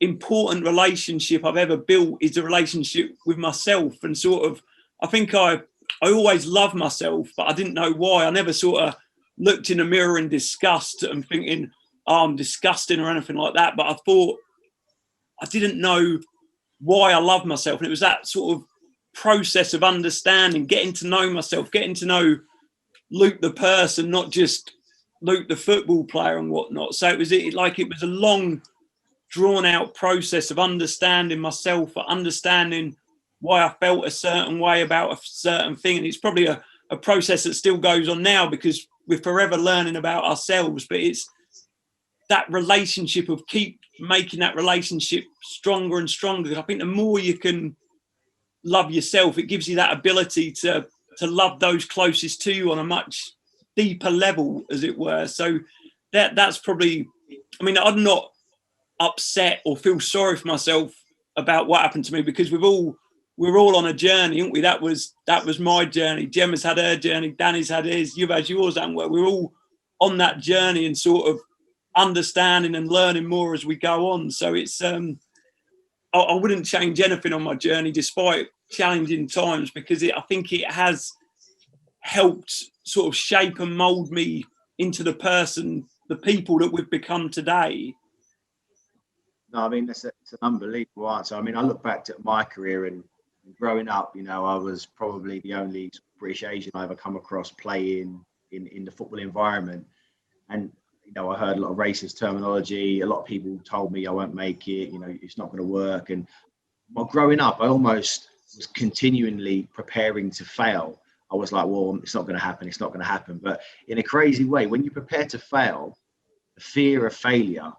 important relationship I've ever built is the relationship with myself. And sort of, I think I always loved myself, but I didn't know why. I never sort of looked in the mirror in disgust and thinking, oh, I'm disgusting or anything like that. But I thought, I didn't know why I love myself. And it was that sort of process of understanding, getting to know myself, getting to know Luke the person, not just Luke the football player and whatnot. So it was a long, drawn out process of understanding myself, understanding why I felt a certain way about a certain thing. And it's probably a process that still goes on now, because we're forever learning about ourselves. But it's that relationship of keep making that relationship stronger and stronger. I think the more you can love yourself, it gives you that ability to love those closest to you on a much deeper level, as it were. So that's probably, I mean, I'm not upset or feel sorry for myself about what happened to me, because we're all on a journey, aren't we? That was my journey. Gemma's had her journey, Danny's had his, you've had yours, and we're all on that journey and sort of understanding and learning more as we go on. So it's I wouldn't change anything on my journey, despite challenging times, because I think it has helped sort of shape and mold me into the people that we've become today. No, I mean, it's an unbelievable answer. I mean, I look back at my career, and growing up, you know, I was probably the only British Asian I ever come across playing in the football environment. And, you know, I heard a lot of racist terminology. A lot of people told me I won't make it, you know, it's not going to work. And while growing up, I almost was continually preparing to fail. I was like, well, it's not going to happen. It's not going to happen. But in a crazy way, when you prepare to fail, the fear of failure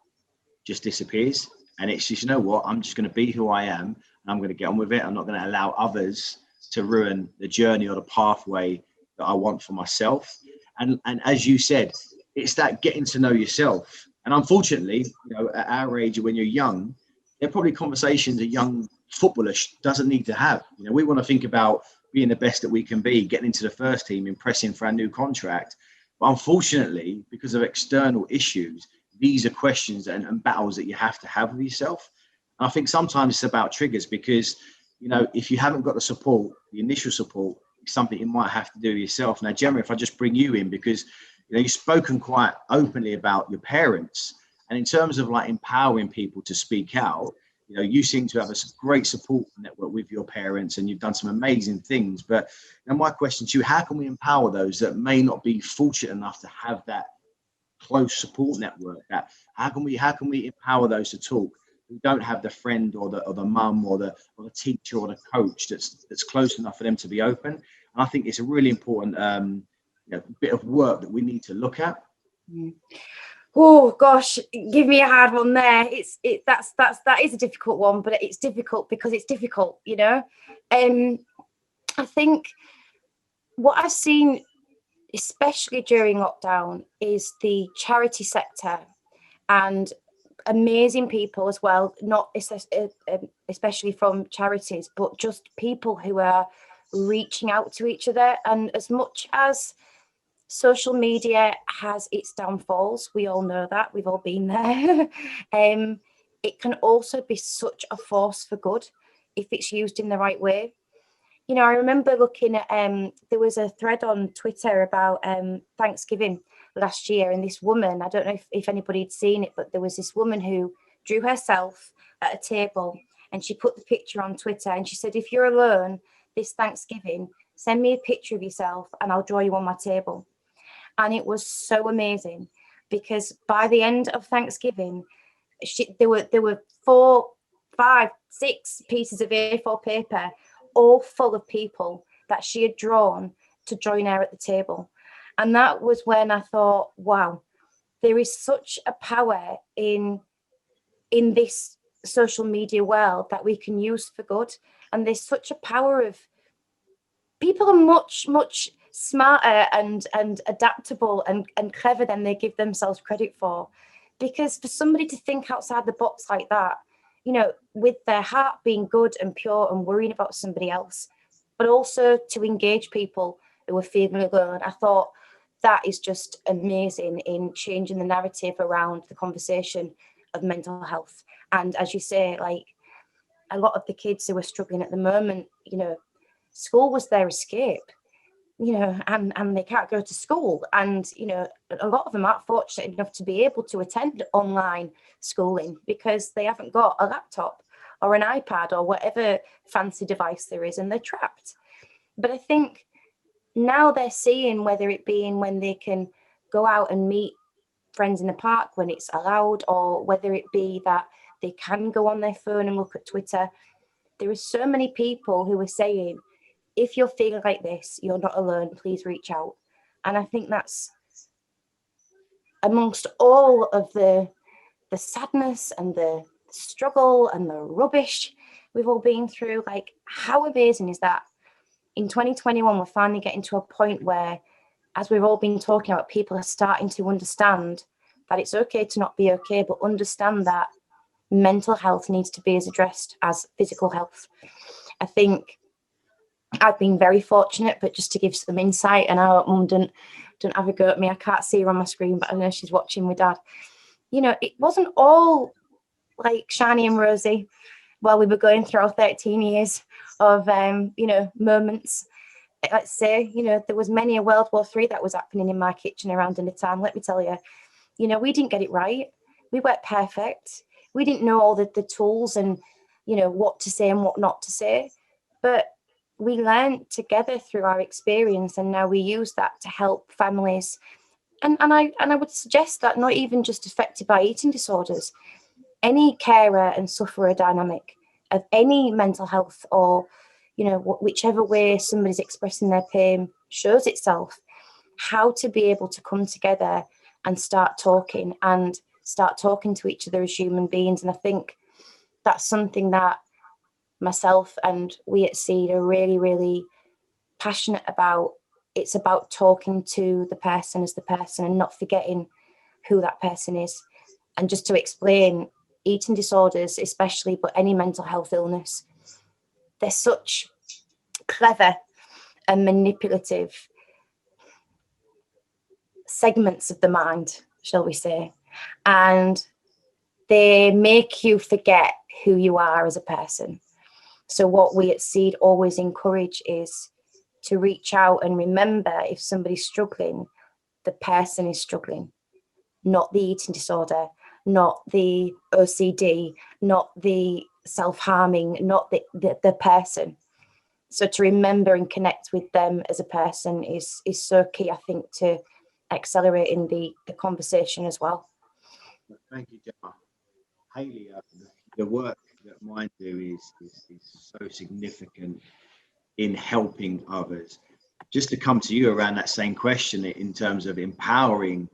just disappears. And it's just, you know what, I'm just going to be who I am and I'm going to get on with it. I'm not going to allow others to ruin the journey or the pathway that I want for myself. And as you said, it's that getting to know yourself. And unfortunately, you know, at our age, when you're young, there are probably conversations a young footballer doesn't need to have. You know, we want to think about being the best that we can be, getting into the first team, impressing for our new contract. But unfortunately, because of external issues, these are questions and battles that you have to have with yourself. And I think sometimes it's about triggers because, you know, if you haven't got the support, the initial support, it's something you might have to do yourself. Now, Gemma, if I just bring you in, because, you know, you've spoken quite openly about your parents, and in terms of like empowering people to speak out, you know, you seem to have a great support network with your parents and you've done some amazing things. But now my question to you, how can we empower those that may not be fortunate enough to have that close support network? That how can we empower those to talk who don't have the friend or the mum or the teacher or the coach that's close enough for them to be open? And I think it's a really important you know, bit of work that we need to look at. Oh gosh, give me a hard one there. That is a difficult one, but it's difficult because it's difficult, you know. I think what I've seen, especially during lockdown, is the charity sector and amazing people as well, not especially from charities, but just people who are reaching out to each other. And as much as social media has its downfalls, we all know that, we've all been there. It can also be such a force for good if it's used in the right way. You know, I remember looking at there was a thread on Twitter about Thanksgiving last year, and this woman, I don't know if anybody had seen it, but there was this woman who drew herself at a table and she put the picture on Twitter and she said, if you're alone this Thanksgiving, send me a picture of yourself and I'll draw you on my table. And it was so amazing because by the end of Thanksgiving, there were 4, 5, 6 pieces of A4 paper, all full of people that she had drawn to join her at the table. And that was when I thought, wow, there is such a power in this social media world that we can use for good. And there's such a power of people are much, much smarter and adaptable and clever than they give themselves credit for. Because for somebody to think outside the box like that, you know, with their heart being good and pure and worrying about somebody else, but also to engage people who are feeling alone, I thought that is just amazing in changing the narrative around the conversation of mental health. And as you say, like a lot of the kids who are struggling at the moment, you know, school was their escape, you know, and they can't go to school. And, you know, a lot of them aren't fortunate enough to be able to attend online schooling because they haven't got a laptop or an iPad or whatever fancy device there is, and they're trapped. But I think now they're seeing, whether it be in when they can go out and meet friends in the park when it's allowed, or whether it be that they can go on their phone and look at Twitter, there are so many people who are saying, if you're feeling like this, you're not alone, please reach out. And I think that's amongst all of the sadness and the struggle and the rubbish we've all been through, like how amazing is that? In 2021, we're finally getting to a point where, as we've all been talking about, people are starting to understand that it's okay to not be okay, but understand that mental health needs to be as addressed as physical health. I think I've been very fortunate, but just to give some insight, and I hope Mum don't have a go at me. I can't see her on my screen, but I know she's watching with Dad. You know, it wasn't all like shiny and rosy while we were going through our 13 years of, you know, moments. Let's say, you know, there was many a World War III that was happening in my kitchen around dinner time. Let me tell you, you know, we didn't get it right. We weren't perfect. We didn't know all the tools and, you know, what to say and what not to say. But we learned together through our experience, and now we use that to help families. And I would suggest that not even just affected by eating disorders, any carer and sufferer dynamic of any mental health, or, you know, whichever way somebody's expressing their pain, shows itself, how to be able to come together and start talking to each other as human beings. And I think that's something that myself and we at SEED are really, really passionate about. It's about talking to the person as the person and not forgetting who that person is. And just to explain, eating disorders especially, but any mental health illness, they're such clever and manipulative segments of the mind, shall we say, and they make you forget who you are as a person. So what we at SEED always encourage is to reach out and remember, if somebody's struggling, the person is struggling, not the eating disorder, not the OCD, not the self-harming, not the person. So to remember and connect with them as a person is so key, I think, to accelerating the conversation as well. Thank you, Gemma. Hayley, the work that mine do is so significant in helping others. Just to come to you around that same question in terms of empowering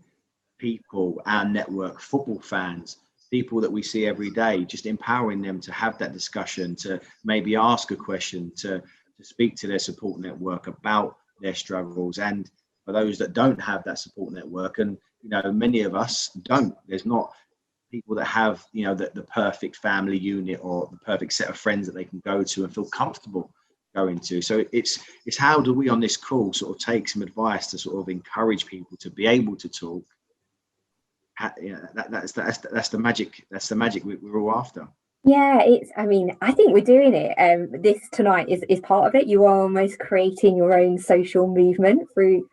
people, our network, football fans, people that we see every day, just empowering them to have that discussion, to maybe ask a question, to speak to their support network about their struggles. And for those that don't have that support network, and many of us don't, there's not people that have the perfect family unit or the perfect set of friends that they can go to and feel comfortable going to. So it's how do we on this call sort of take some advice to sort of encourage people to be able to talk. That's the magic. That's the magic we're all after. Yeah, I think we're doing it. This tonight is part of it. You are almost creating your own social movement through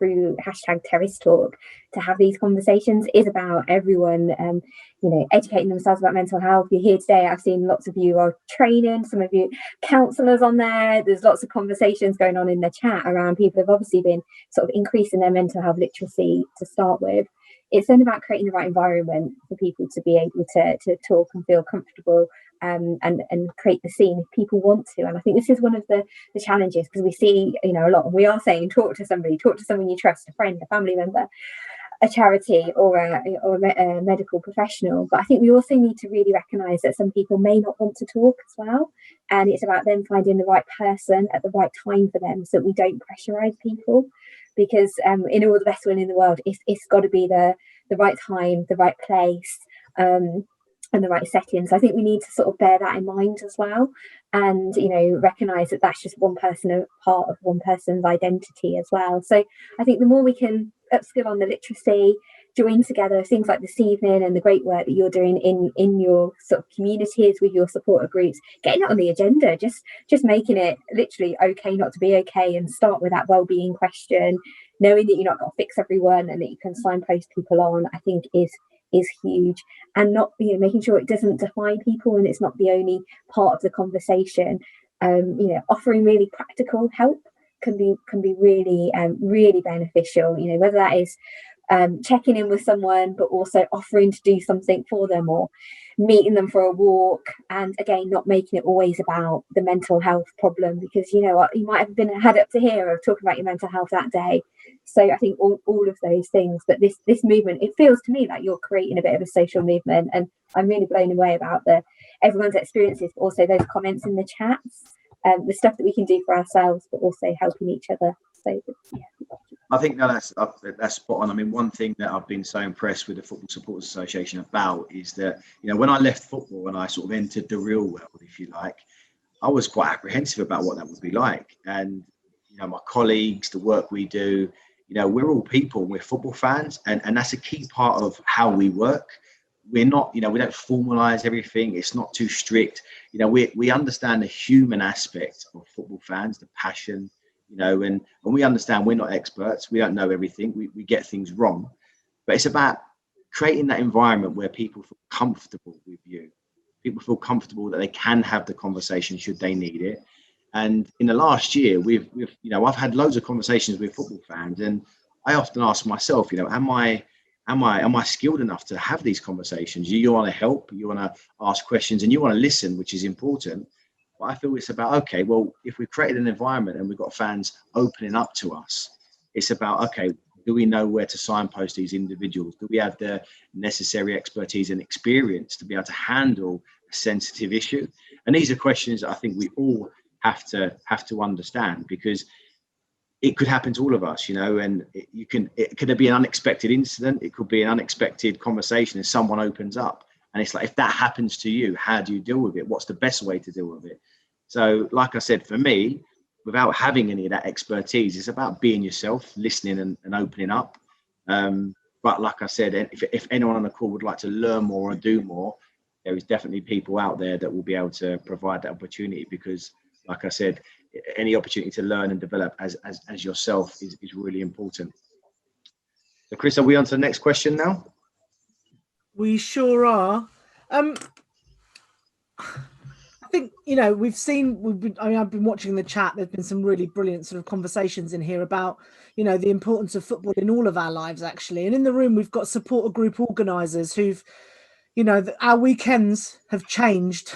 #Terrace Talk. To have these conversations is about everyone, educating themselves about mental health. You're here today. I've seen lots of you are training, some of you counsellors on there. There's lots of conversations going on in the chat around people who've obviously been sort of increasing their mental health literacy to start with. It's then about creating the right environment for people to be able to talk and feel comfortable. And create the scene if people want to. And I think this is one of the challenges, because we see a lot, and we are saying talk to someone you trust, a friend, a family member, a charity, or a medical professional. But I think we also need to really recognise that some people may not want to talk as well, and it's about them finding the right person at the right time for them, so that we don't pressurise people. Because in all the best will in the world, it's got to be the right time, the right place, and the right settings. I think we need to sort of bear that in mind as well, and recognise that that's just one person, a part of one person's identity as well. So I think the more we can upskill on the literacy, join together things like this evening and the great work that you're doing in your sort of communities with your supporter groups, getting it on the agenda, just making it literally okay not to be okay, and start with that well-being question, knowing that you're not going to fix everyone and that you can signpost people on, I think is huge. And not making sure it doesn't define people and it's not the only part of the conversation. Offering really practical help can be really really beneficial, whether that is checking in with someone, but also offering to do something for them, or meeting them for a walk. And again, not making it always about the mental health problem, because you might have had up to here of talking about your mental health that day. So I think all of those things, but this movement, it feels to me like you're creating a bit of a social movement, and I'm really blown away about everyone's experiences, but also those comments in the chats, the stuff that we can do for ourselves, but also helping each other. So yeah. I think that's spot on. I mean, one thing that I've been so impressed with the Football Supporters Association about is that, when I left football and I sort of entered the real world, if you like, I was quite apprehensive about what that would be like. And, my colleagues, the work we do, we're all people, we're football fans, and that's a key part of how we work. We're not, we don't formalize everything. It's not too strict. We understand the human aspect of football fans, the passion, and we understand we're not experts. We don't know everything. We get things wrong. But it's about creating that environment where people feel comfortable with you. People feel comfortable that they can have the conversation should they need it. And in the last year, I've had loads of conversations with football fans, and I often ask myself, am I skilled enough to have these conversations? You want to help, you want to ask questions, and you want to listen, which is important. But I feel it's about, okay, well, if we've created an environment and we've got fans opening up to us, It's about, okay, do we know where to signpost these individuals? Do we have the necessary expertise and experience to be able to handle a sensitive issue? And these are questions that I think we all have to understand, because it could happen to all of us, and it could be an unexpected incident. It could be an unexpected conversation and someone opens up. And it's like, if that happens to you, how do you deal with it? What's the best way to deal with it? So like I said, for me, without having any of that expertise, it's about being yourself, listening and opening up. But like I said, if anyone on the call would like to learn more or do more, there is definitely people out there that will be able to provide that opportunity, because like I said, any opportunity to learn and develop as yourself is really important. So Chris, are we on to the next question now? We sure are. I think, I've been watching the chat. There's been some really brilliant sort of conversations in here about, the importance of football in all of our lives, actually. And in the room, we've got supporter group organisers who've, our weekends have changed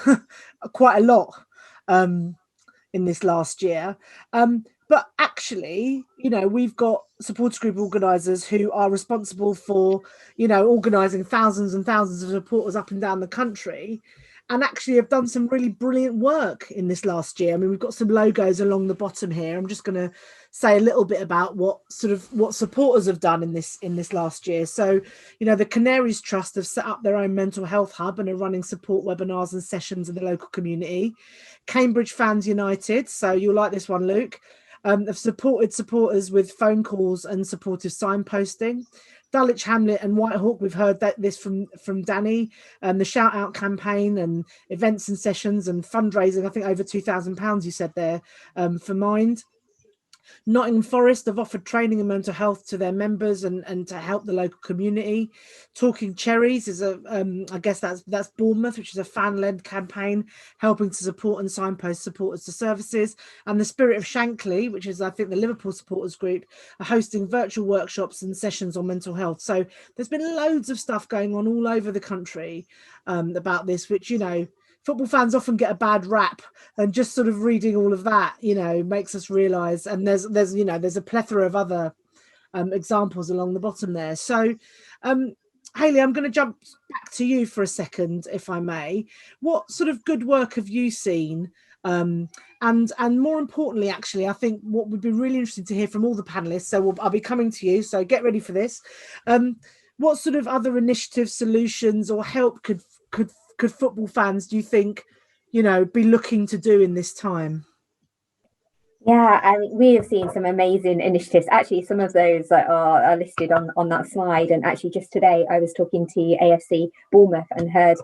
quite a lot in this last year. But actually, we've got supporter group organisers who are responsible for, organising thousands and thousands of supporters up and down the country, and actually have done some really brilliant work in this last year. I mean, we've got some logos along the bottom here. I'm just going to say a little bit about what supporters have done in this last year. So, the Canaries Trust have set up their own mental health hub and are running support webinars and sessions in the local community. Cambridge Fans United, so you'll like this one, Luke, have supported supporters with phone calls and supportive signposting. Dulwich Hamlet and Whitehawk, we've heard this from Danny, the shout out campaign and events and sessions and fundraising. I think over £2,000 you said there for Mind. Nottingham Forest have offered training in mental health to their members and to help the local community. Talking Cherries is I guess that's Bournemouth, which is a fan-led campaign helping to support and signpost supporters to services. And the Spirit of Shankly, which is I think the Liverpool supporters group, are hosting virtual workshops and sessions on mental health. So there's been loads of stuff going on all over the country about this, which football fans often get a bad rap, and just sort of reading all of that, makes us realise. And there's a plethora of other examples along the bottom there. So, Hayley, I'm going to jump back to you for a second, if I may. What sort of good work have you seen? And more importantly, actually, I think what would be really interesting to hear from all the panelists. So I'll be coming to you. So get ready for this. What sort of other initiatives, solutions, or help could football fans, do you think, be looking to do in this time? Yeah, I mean, we have seen some amazing initiatives. Actually, some of those are listed on that slide. And actually, just today, I was talking to AFC Bournemouth and heard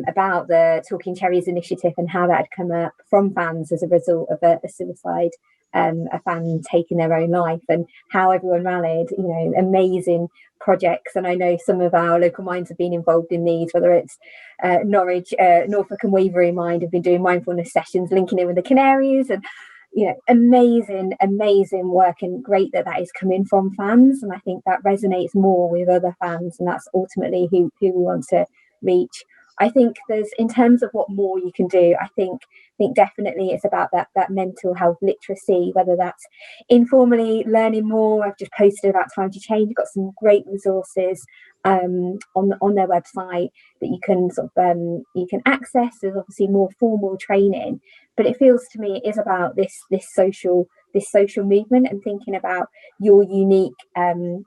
about the Talking Cherries initiative and how that had come up from fans as a result of a suicide, a fan taking their own life, and how everyone rallied. Amazing projects. And I know some of our local minds have been involved in these, whether it's Norwich, Norfolk and Waverley Mind have been doing mindfulness sessions, linking in with the Canaries, and amazing work, and great that is coming from fans. And I think that resonates more with other fans, and that's ultimately who we want to reach. I think there's, in terms of what more you can do, I think definitely it's about that mental health literacy, whether that's informally learning more. I've just posted about Time to Change. You've got some great resources on their website that you can you can access. There's obviously more formal training, but it feels to me it is about this social movement, and thinking about your unique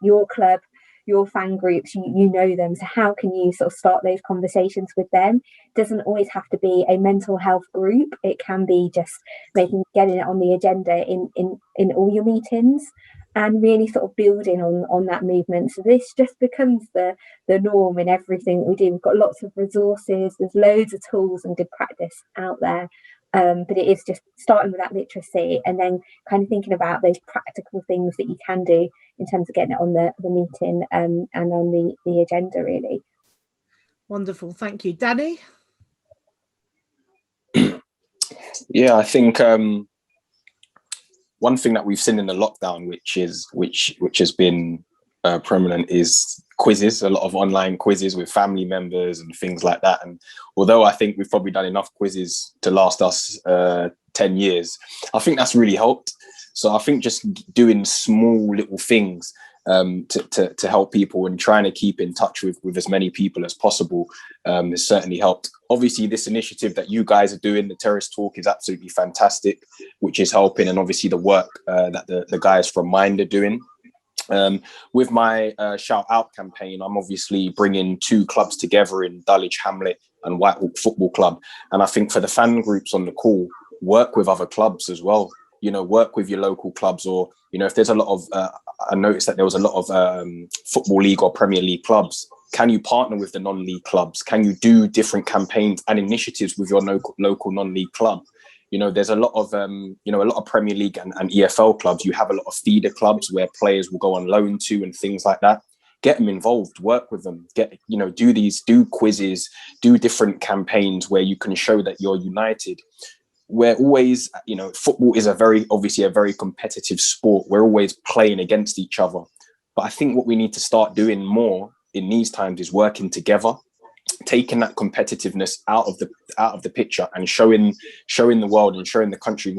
your club, your fan groups, you know them, so how can you sort of start those conversations with them? It doesn't always have to be a mental health group. It can be just getting it on the agenda in all your meetings, and really sort of building on that movement. So this just becomes the norm in everything we do. We've got lots of resources, there's loads of tools and good practice out there. But it is just starting with that literacy, and then kind of thinking about those practical things that you can do in terms of getting it on the meeting and on the agenda, really. Wonderful, thank you. Danny? Yeah, I think one thing that we've seen in the lockdown, which has been prominent, is quizzes, a lot of online quizzes with family members and things like that. And although I think we've probably done enough quizzes to last us 10 years, I think that's really helped. So I think just doing small little things to help people and trying to keep in touch with as many people as possible has certainly helped. Obviously, this initiative that you guys are doing, the Terrace Talk, is absolutely fantastic, which is helping, and obviously the work that the guys from Mind are doing. With my Shout Out campaign, I'm obviously bringing 2 clubs together in Dulwich Hamlet and Whitehawk Football Club. And I think for the fan groups on the call, work with other clubs as well. You know, work with your local clubs, or, you know, if there's a lot of, I noticed that there was a lot of Football League or Premier League clubs. Can you partner with the non-league clubs? Can you do different campaigns and initiatives with your local non-league club? You know, there's a lot of, you know, a lot of Premier League and EFL clubs. You have a lot of feeder clubs where players will go on loan to and things like that. Get them involved, work with them, do quizzes, do different campaigns where you can show that you're united. We're always, you know, football is obviously a very competitive sport. We're always playing against each other. But I think what we need to start doing more in these times is working together, taking that competitiveness out of the picture and showing the world and showing the country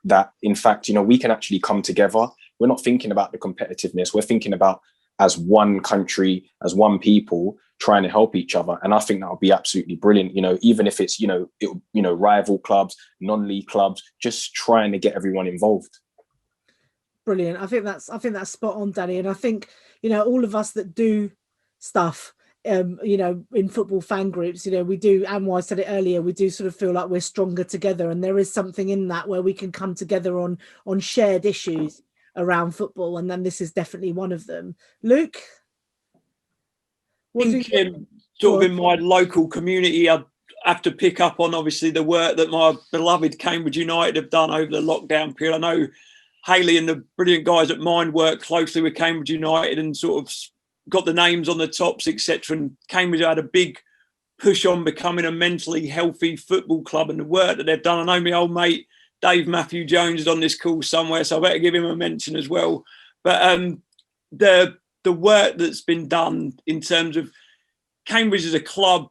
that in fact, you know, we can actually come together. We're not thinking about the competitiveness. We're thinking about, as one country, as one people, trying to help each other. And I think that would be absolutely brilliant. You know, even if it's, rival clubs, non-league clubs, just trying to get everyone involved. Brilliant. I think that's spot on, Danny. And I think, you know, all of us that do stuff, in football fan groups, you know, we do, and I said it earlier, we do sort of feel like we're stronger together, and there is something in that where we can come together on shared issues around football, and then this is definitely one of them. Luke, sort of in my local community, I have to pick up on obviously the work that my beloved Cambridge United have done over the lockdown period. I know Hayley and the brilliant guys at Mind work closely with Cambridge United and sort of got the names on the tops, etc. And Cambridge had a big push on becoming a mentally healthy football club, and the work that they've done. I know my old mate Dave Matthew Jones is on this call somewhere, so I better give him a mention as well. But the work that's been done in terms of Cambridge as a club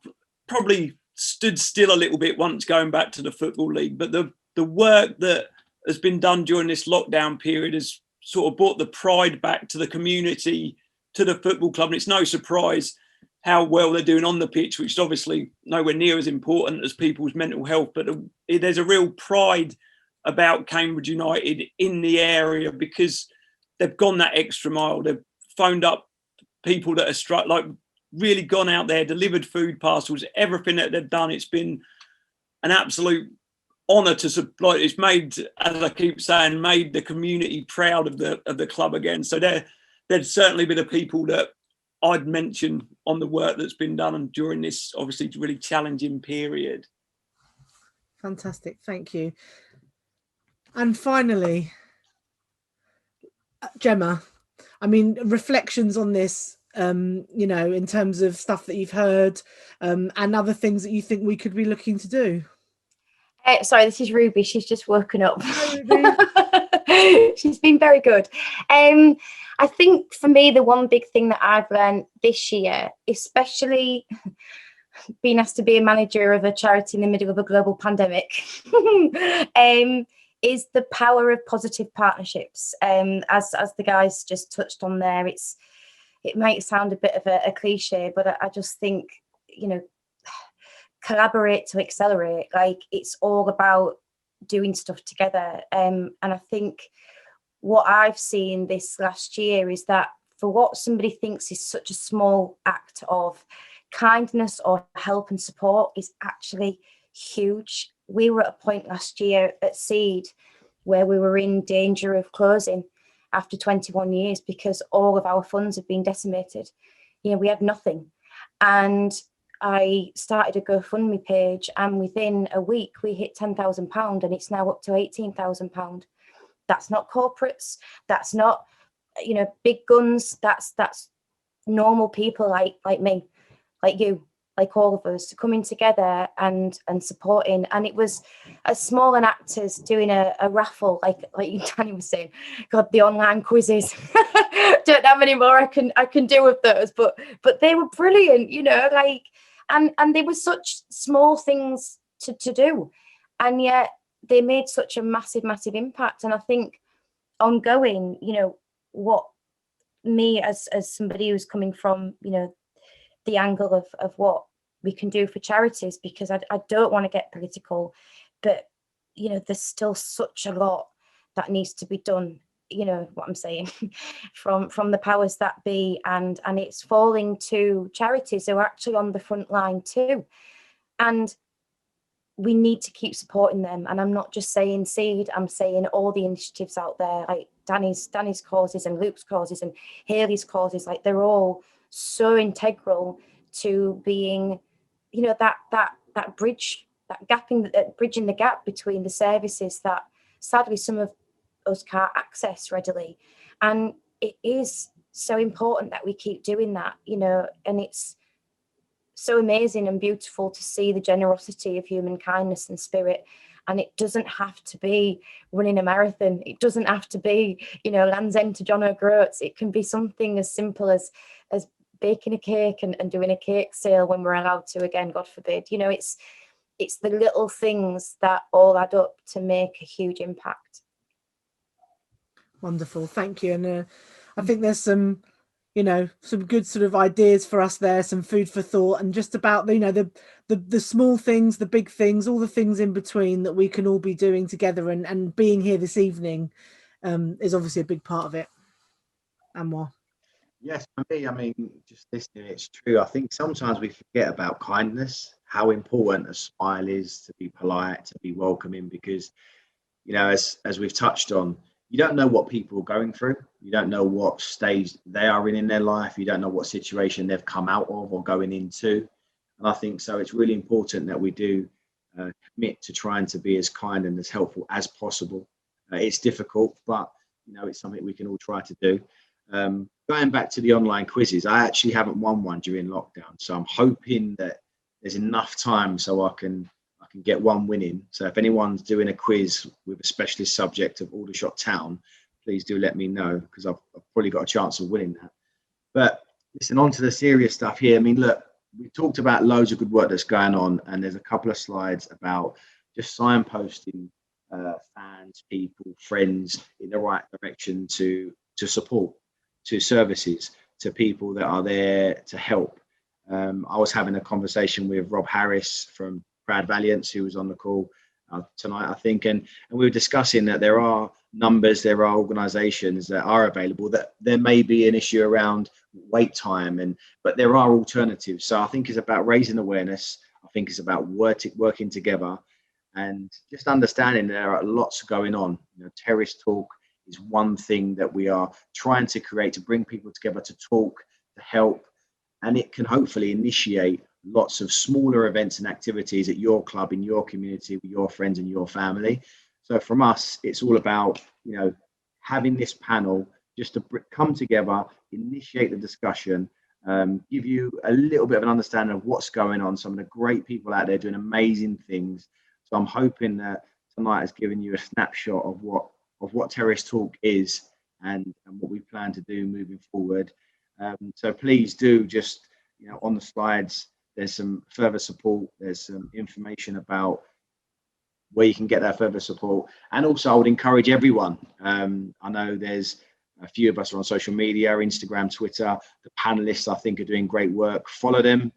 probably stood still a little bit once going back to the Football League. But the work that has been done during this lockdown period has sort of brought the pride back to the community, to the football club. And it's no surprise how well they're doing on the pitch, which is obviously nowhere near as important as people's mental health. But there's a real pride about Cambridge United in the area because they've gone that extra mile. They've phoned up people that are really gone out there, delivered food parcels, everything that they've done. It's been an absolute honour to supply. It's made, as I keep saying, made the community proud of the club again. So there'd certainly be the people that I'd mention on the work that's been done during this obviously really challenging period. Fantastic, thank you. And finally, Gemma, I mean, reflections on this, in terms of stuff that you've heard and other things that you think we could be looking to do. Sorry, this is Ruby. She's just woken up. She's been very good. I think for me, the one big thing that I've learned this year, especially being asked to be a manager of a charity in the middle of a global pandemic, is the power of positive partnerships. As the guys just touched on there, it might sound a bit of a cliche, but I just think, collaborate to accelerate. Like, it's all about doing stuff together. And I think what I've seen this last year is that for what somebody thinks is such a small act of kindness or help and support is actually huge. We were at a point last year at SEED where we were in danger of closing after 21 years because all of our funds had been decimated. We had nothing. And I started a GoFundMe page, and within a week we hit £10,000, and it's now up to £18,000. That's not corporates. That's not, big guns. That's normal people like me, like you, like all of us, coming together and supporting. And it was as small an act as doing a raffle, like Danny was saying. God, the online quizzes. Don't have any more I can do with those, but they were brilliant, and they were such small things to do, and yet they made such a massive impact. And I think ongoing, you know, what me as somebody who's coming from, you know, the angle of what we can do for charities, because I don't want to get political, but, you know, there's still such a lot that needs to be done, you know what I'm saying, from the powers that be, and it's falling to charities who are actually on the front line too. And we need to keep supporting them. And I'm not just saying SEED, I'm saying all the initiatives out there, like Danny's causes and Luke's causes and Hayley's causes, like they're all so integral to being, you know, that bridge, bridging the gap between the services that sadly some of us can't access readily. And it is so important that we keep doing that, you know, and it's so amazing and beautiful to see the generosity of human kindness and spirit. And it doesn't have to be running a marathon. It doesn't have to be, you know, Land's End to John O'Groats. It can be something as simple as baking a cake and doing a cake sale when we're allowed to again, God forbid. You know, it's the little things that all add up to make a huge impact. Wonderful, thank you. And I think there's some, you know, some good sort of ideas for us there, some food for thought, and just about, you know, the small things, the big things, all the things in between that we can all be doing together, and being here this evening is obviously a big part of it. Anwar? Yes, for me, I mean, just listening, it's true. I think sometimes we forget about kindness, how important a smile is, to be polite, to be welcoming, because, you know, as we've touched on, you don't know what people are going through. You don't know what stage they are in their life. You don't know what situation they've come out of or going into. And I think so it's really important that we do commit to trying to be as kind and as helpful as possible. It's difficult, but, you know, it's something we can all try to do. Going back to the online quizzes, I actually haven't won one during lockdown. So I'm hoping that there's enough time so I can get one winning. So if anyone's doing a quiz with a specialist subject of Aldershot Town, please do let me know, because I've probably got a chance of winning that. But listen, on to the serious stuff here. I mean, look, we talked about loads of good work that's going on, and there's a couple of slides about just signposting fans, people, friends in the right direction to support, to services, to people that are there to help. I was having a conversation with Rob Harris from Proud Valiants, who was on the call tonight, I think, and we were discussing that there are numbers, there are organisations that are available, that there may be an issue around wait time, but there are alternatives. So I think it's about raising awareness. I think it's about working together, and just understanding there are lots going on. You know, terrorist talk is one thing that we are trying to create, to bring people together, to talk, to help, and it can hopefully initiate lots of smaller events and activities at your club, in your community, with your friends and your family. So from us, it's all about, you know, having this panel just to come together, initiate the discussion, give you a little bit of an understanding of what's going on. Some of the great people out there doing amazing things. So I'm hoping that tonight has given you a snapshot of what Terrace Talk is and what we plan to do moving forward. So please do just, you know, on the slides, there's some further support. There's some information about where you can get that further support. And also, I would encourage everyone. I know there's a few of us are on social media, Instagram, Twitter. The panelists, I think, are doing great work. Follow them.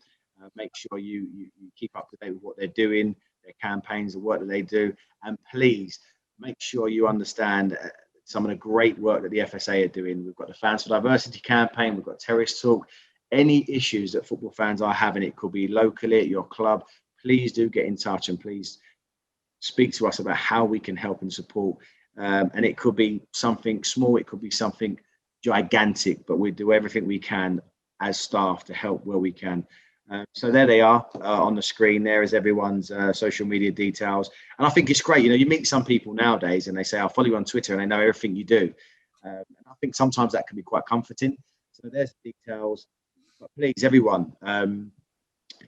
Make sure you keep up to date with what they're doing, their campaigns, the work that they do. And please make sure you understand some of the great work that the FSA are doing. We've got the Fans for Diversity campaign. We've got Terrace Talk. Any issues that football fans are having, it could be locally at your club, please do get in touch and please speak to us about how we can help and support. And it could be something small, it could be something gigantic, but we do everything we can as staff to help where we can. So there they are on the screen. There is everyone's social media details. And I think it's great. You know, you meet some people nowadays and they say, I'll follow you on Twitter, and they know everything you do. And I think sometimes that can be quite comforting. So there's the details. But please, everyone,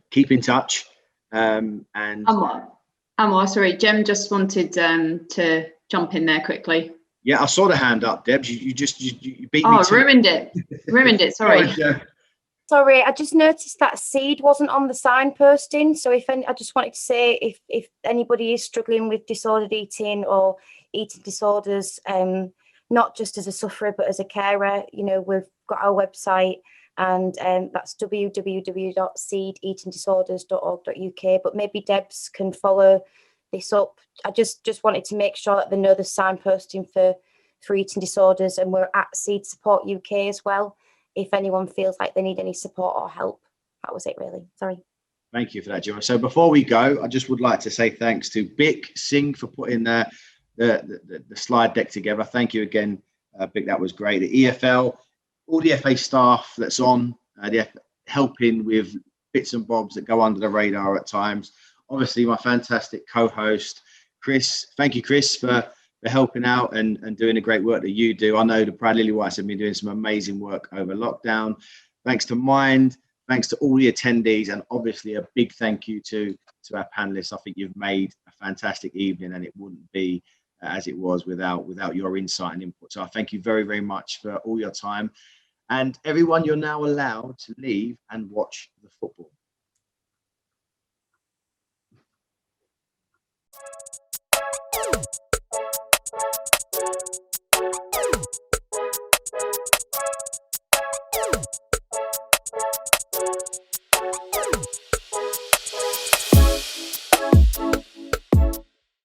keep in touch. And Anwar, sorry, Jem just wanted to jump in there quickly. Yeah, I saw the hand up, Debs. You beat me. Oh, ruined it. Sorry. Sorry, I just noticed that SEED wasn't on the signposting. So I just wanted to say if anybody is struggling with disordered eating or eating disorders, not just as a sufferer, but as a carer. You know, we've got our website, and that's www.seedeatingdisorders.org.uk. But maybe Debs can follow this up. I just wanted to make sure that they know the signposting for eating disorders, and we're at SEED Support UK as well, if anyone feels like they need any support or help. That was it, really. Sorry. Thank you for that, Gemma. So before we go, I just would like to say thanks to Bic Singh for putting the slide deck together. Thank you again, Bic. That was great. The EFL, all the FA staff that's on, helping with bits and bobs that go under the radar at times. Obviously, my fantastic co-host, Chris. Thank you, Chris, for helping out and doing the great work that you do. I know the Proud Lily Whites have been doing some amazing work over lockdown. Thanks to Mind. Thanks to all the attendees, and obviously a big thank you to our panelists. I think you've made a fantastic evening, and it wouldn't be as it was without your insight and input. So I thank you very, very much for all your time. And everyone, you're now allowed to leave and watch the football.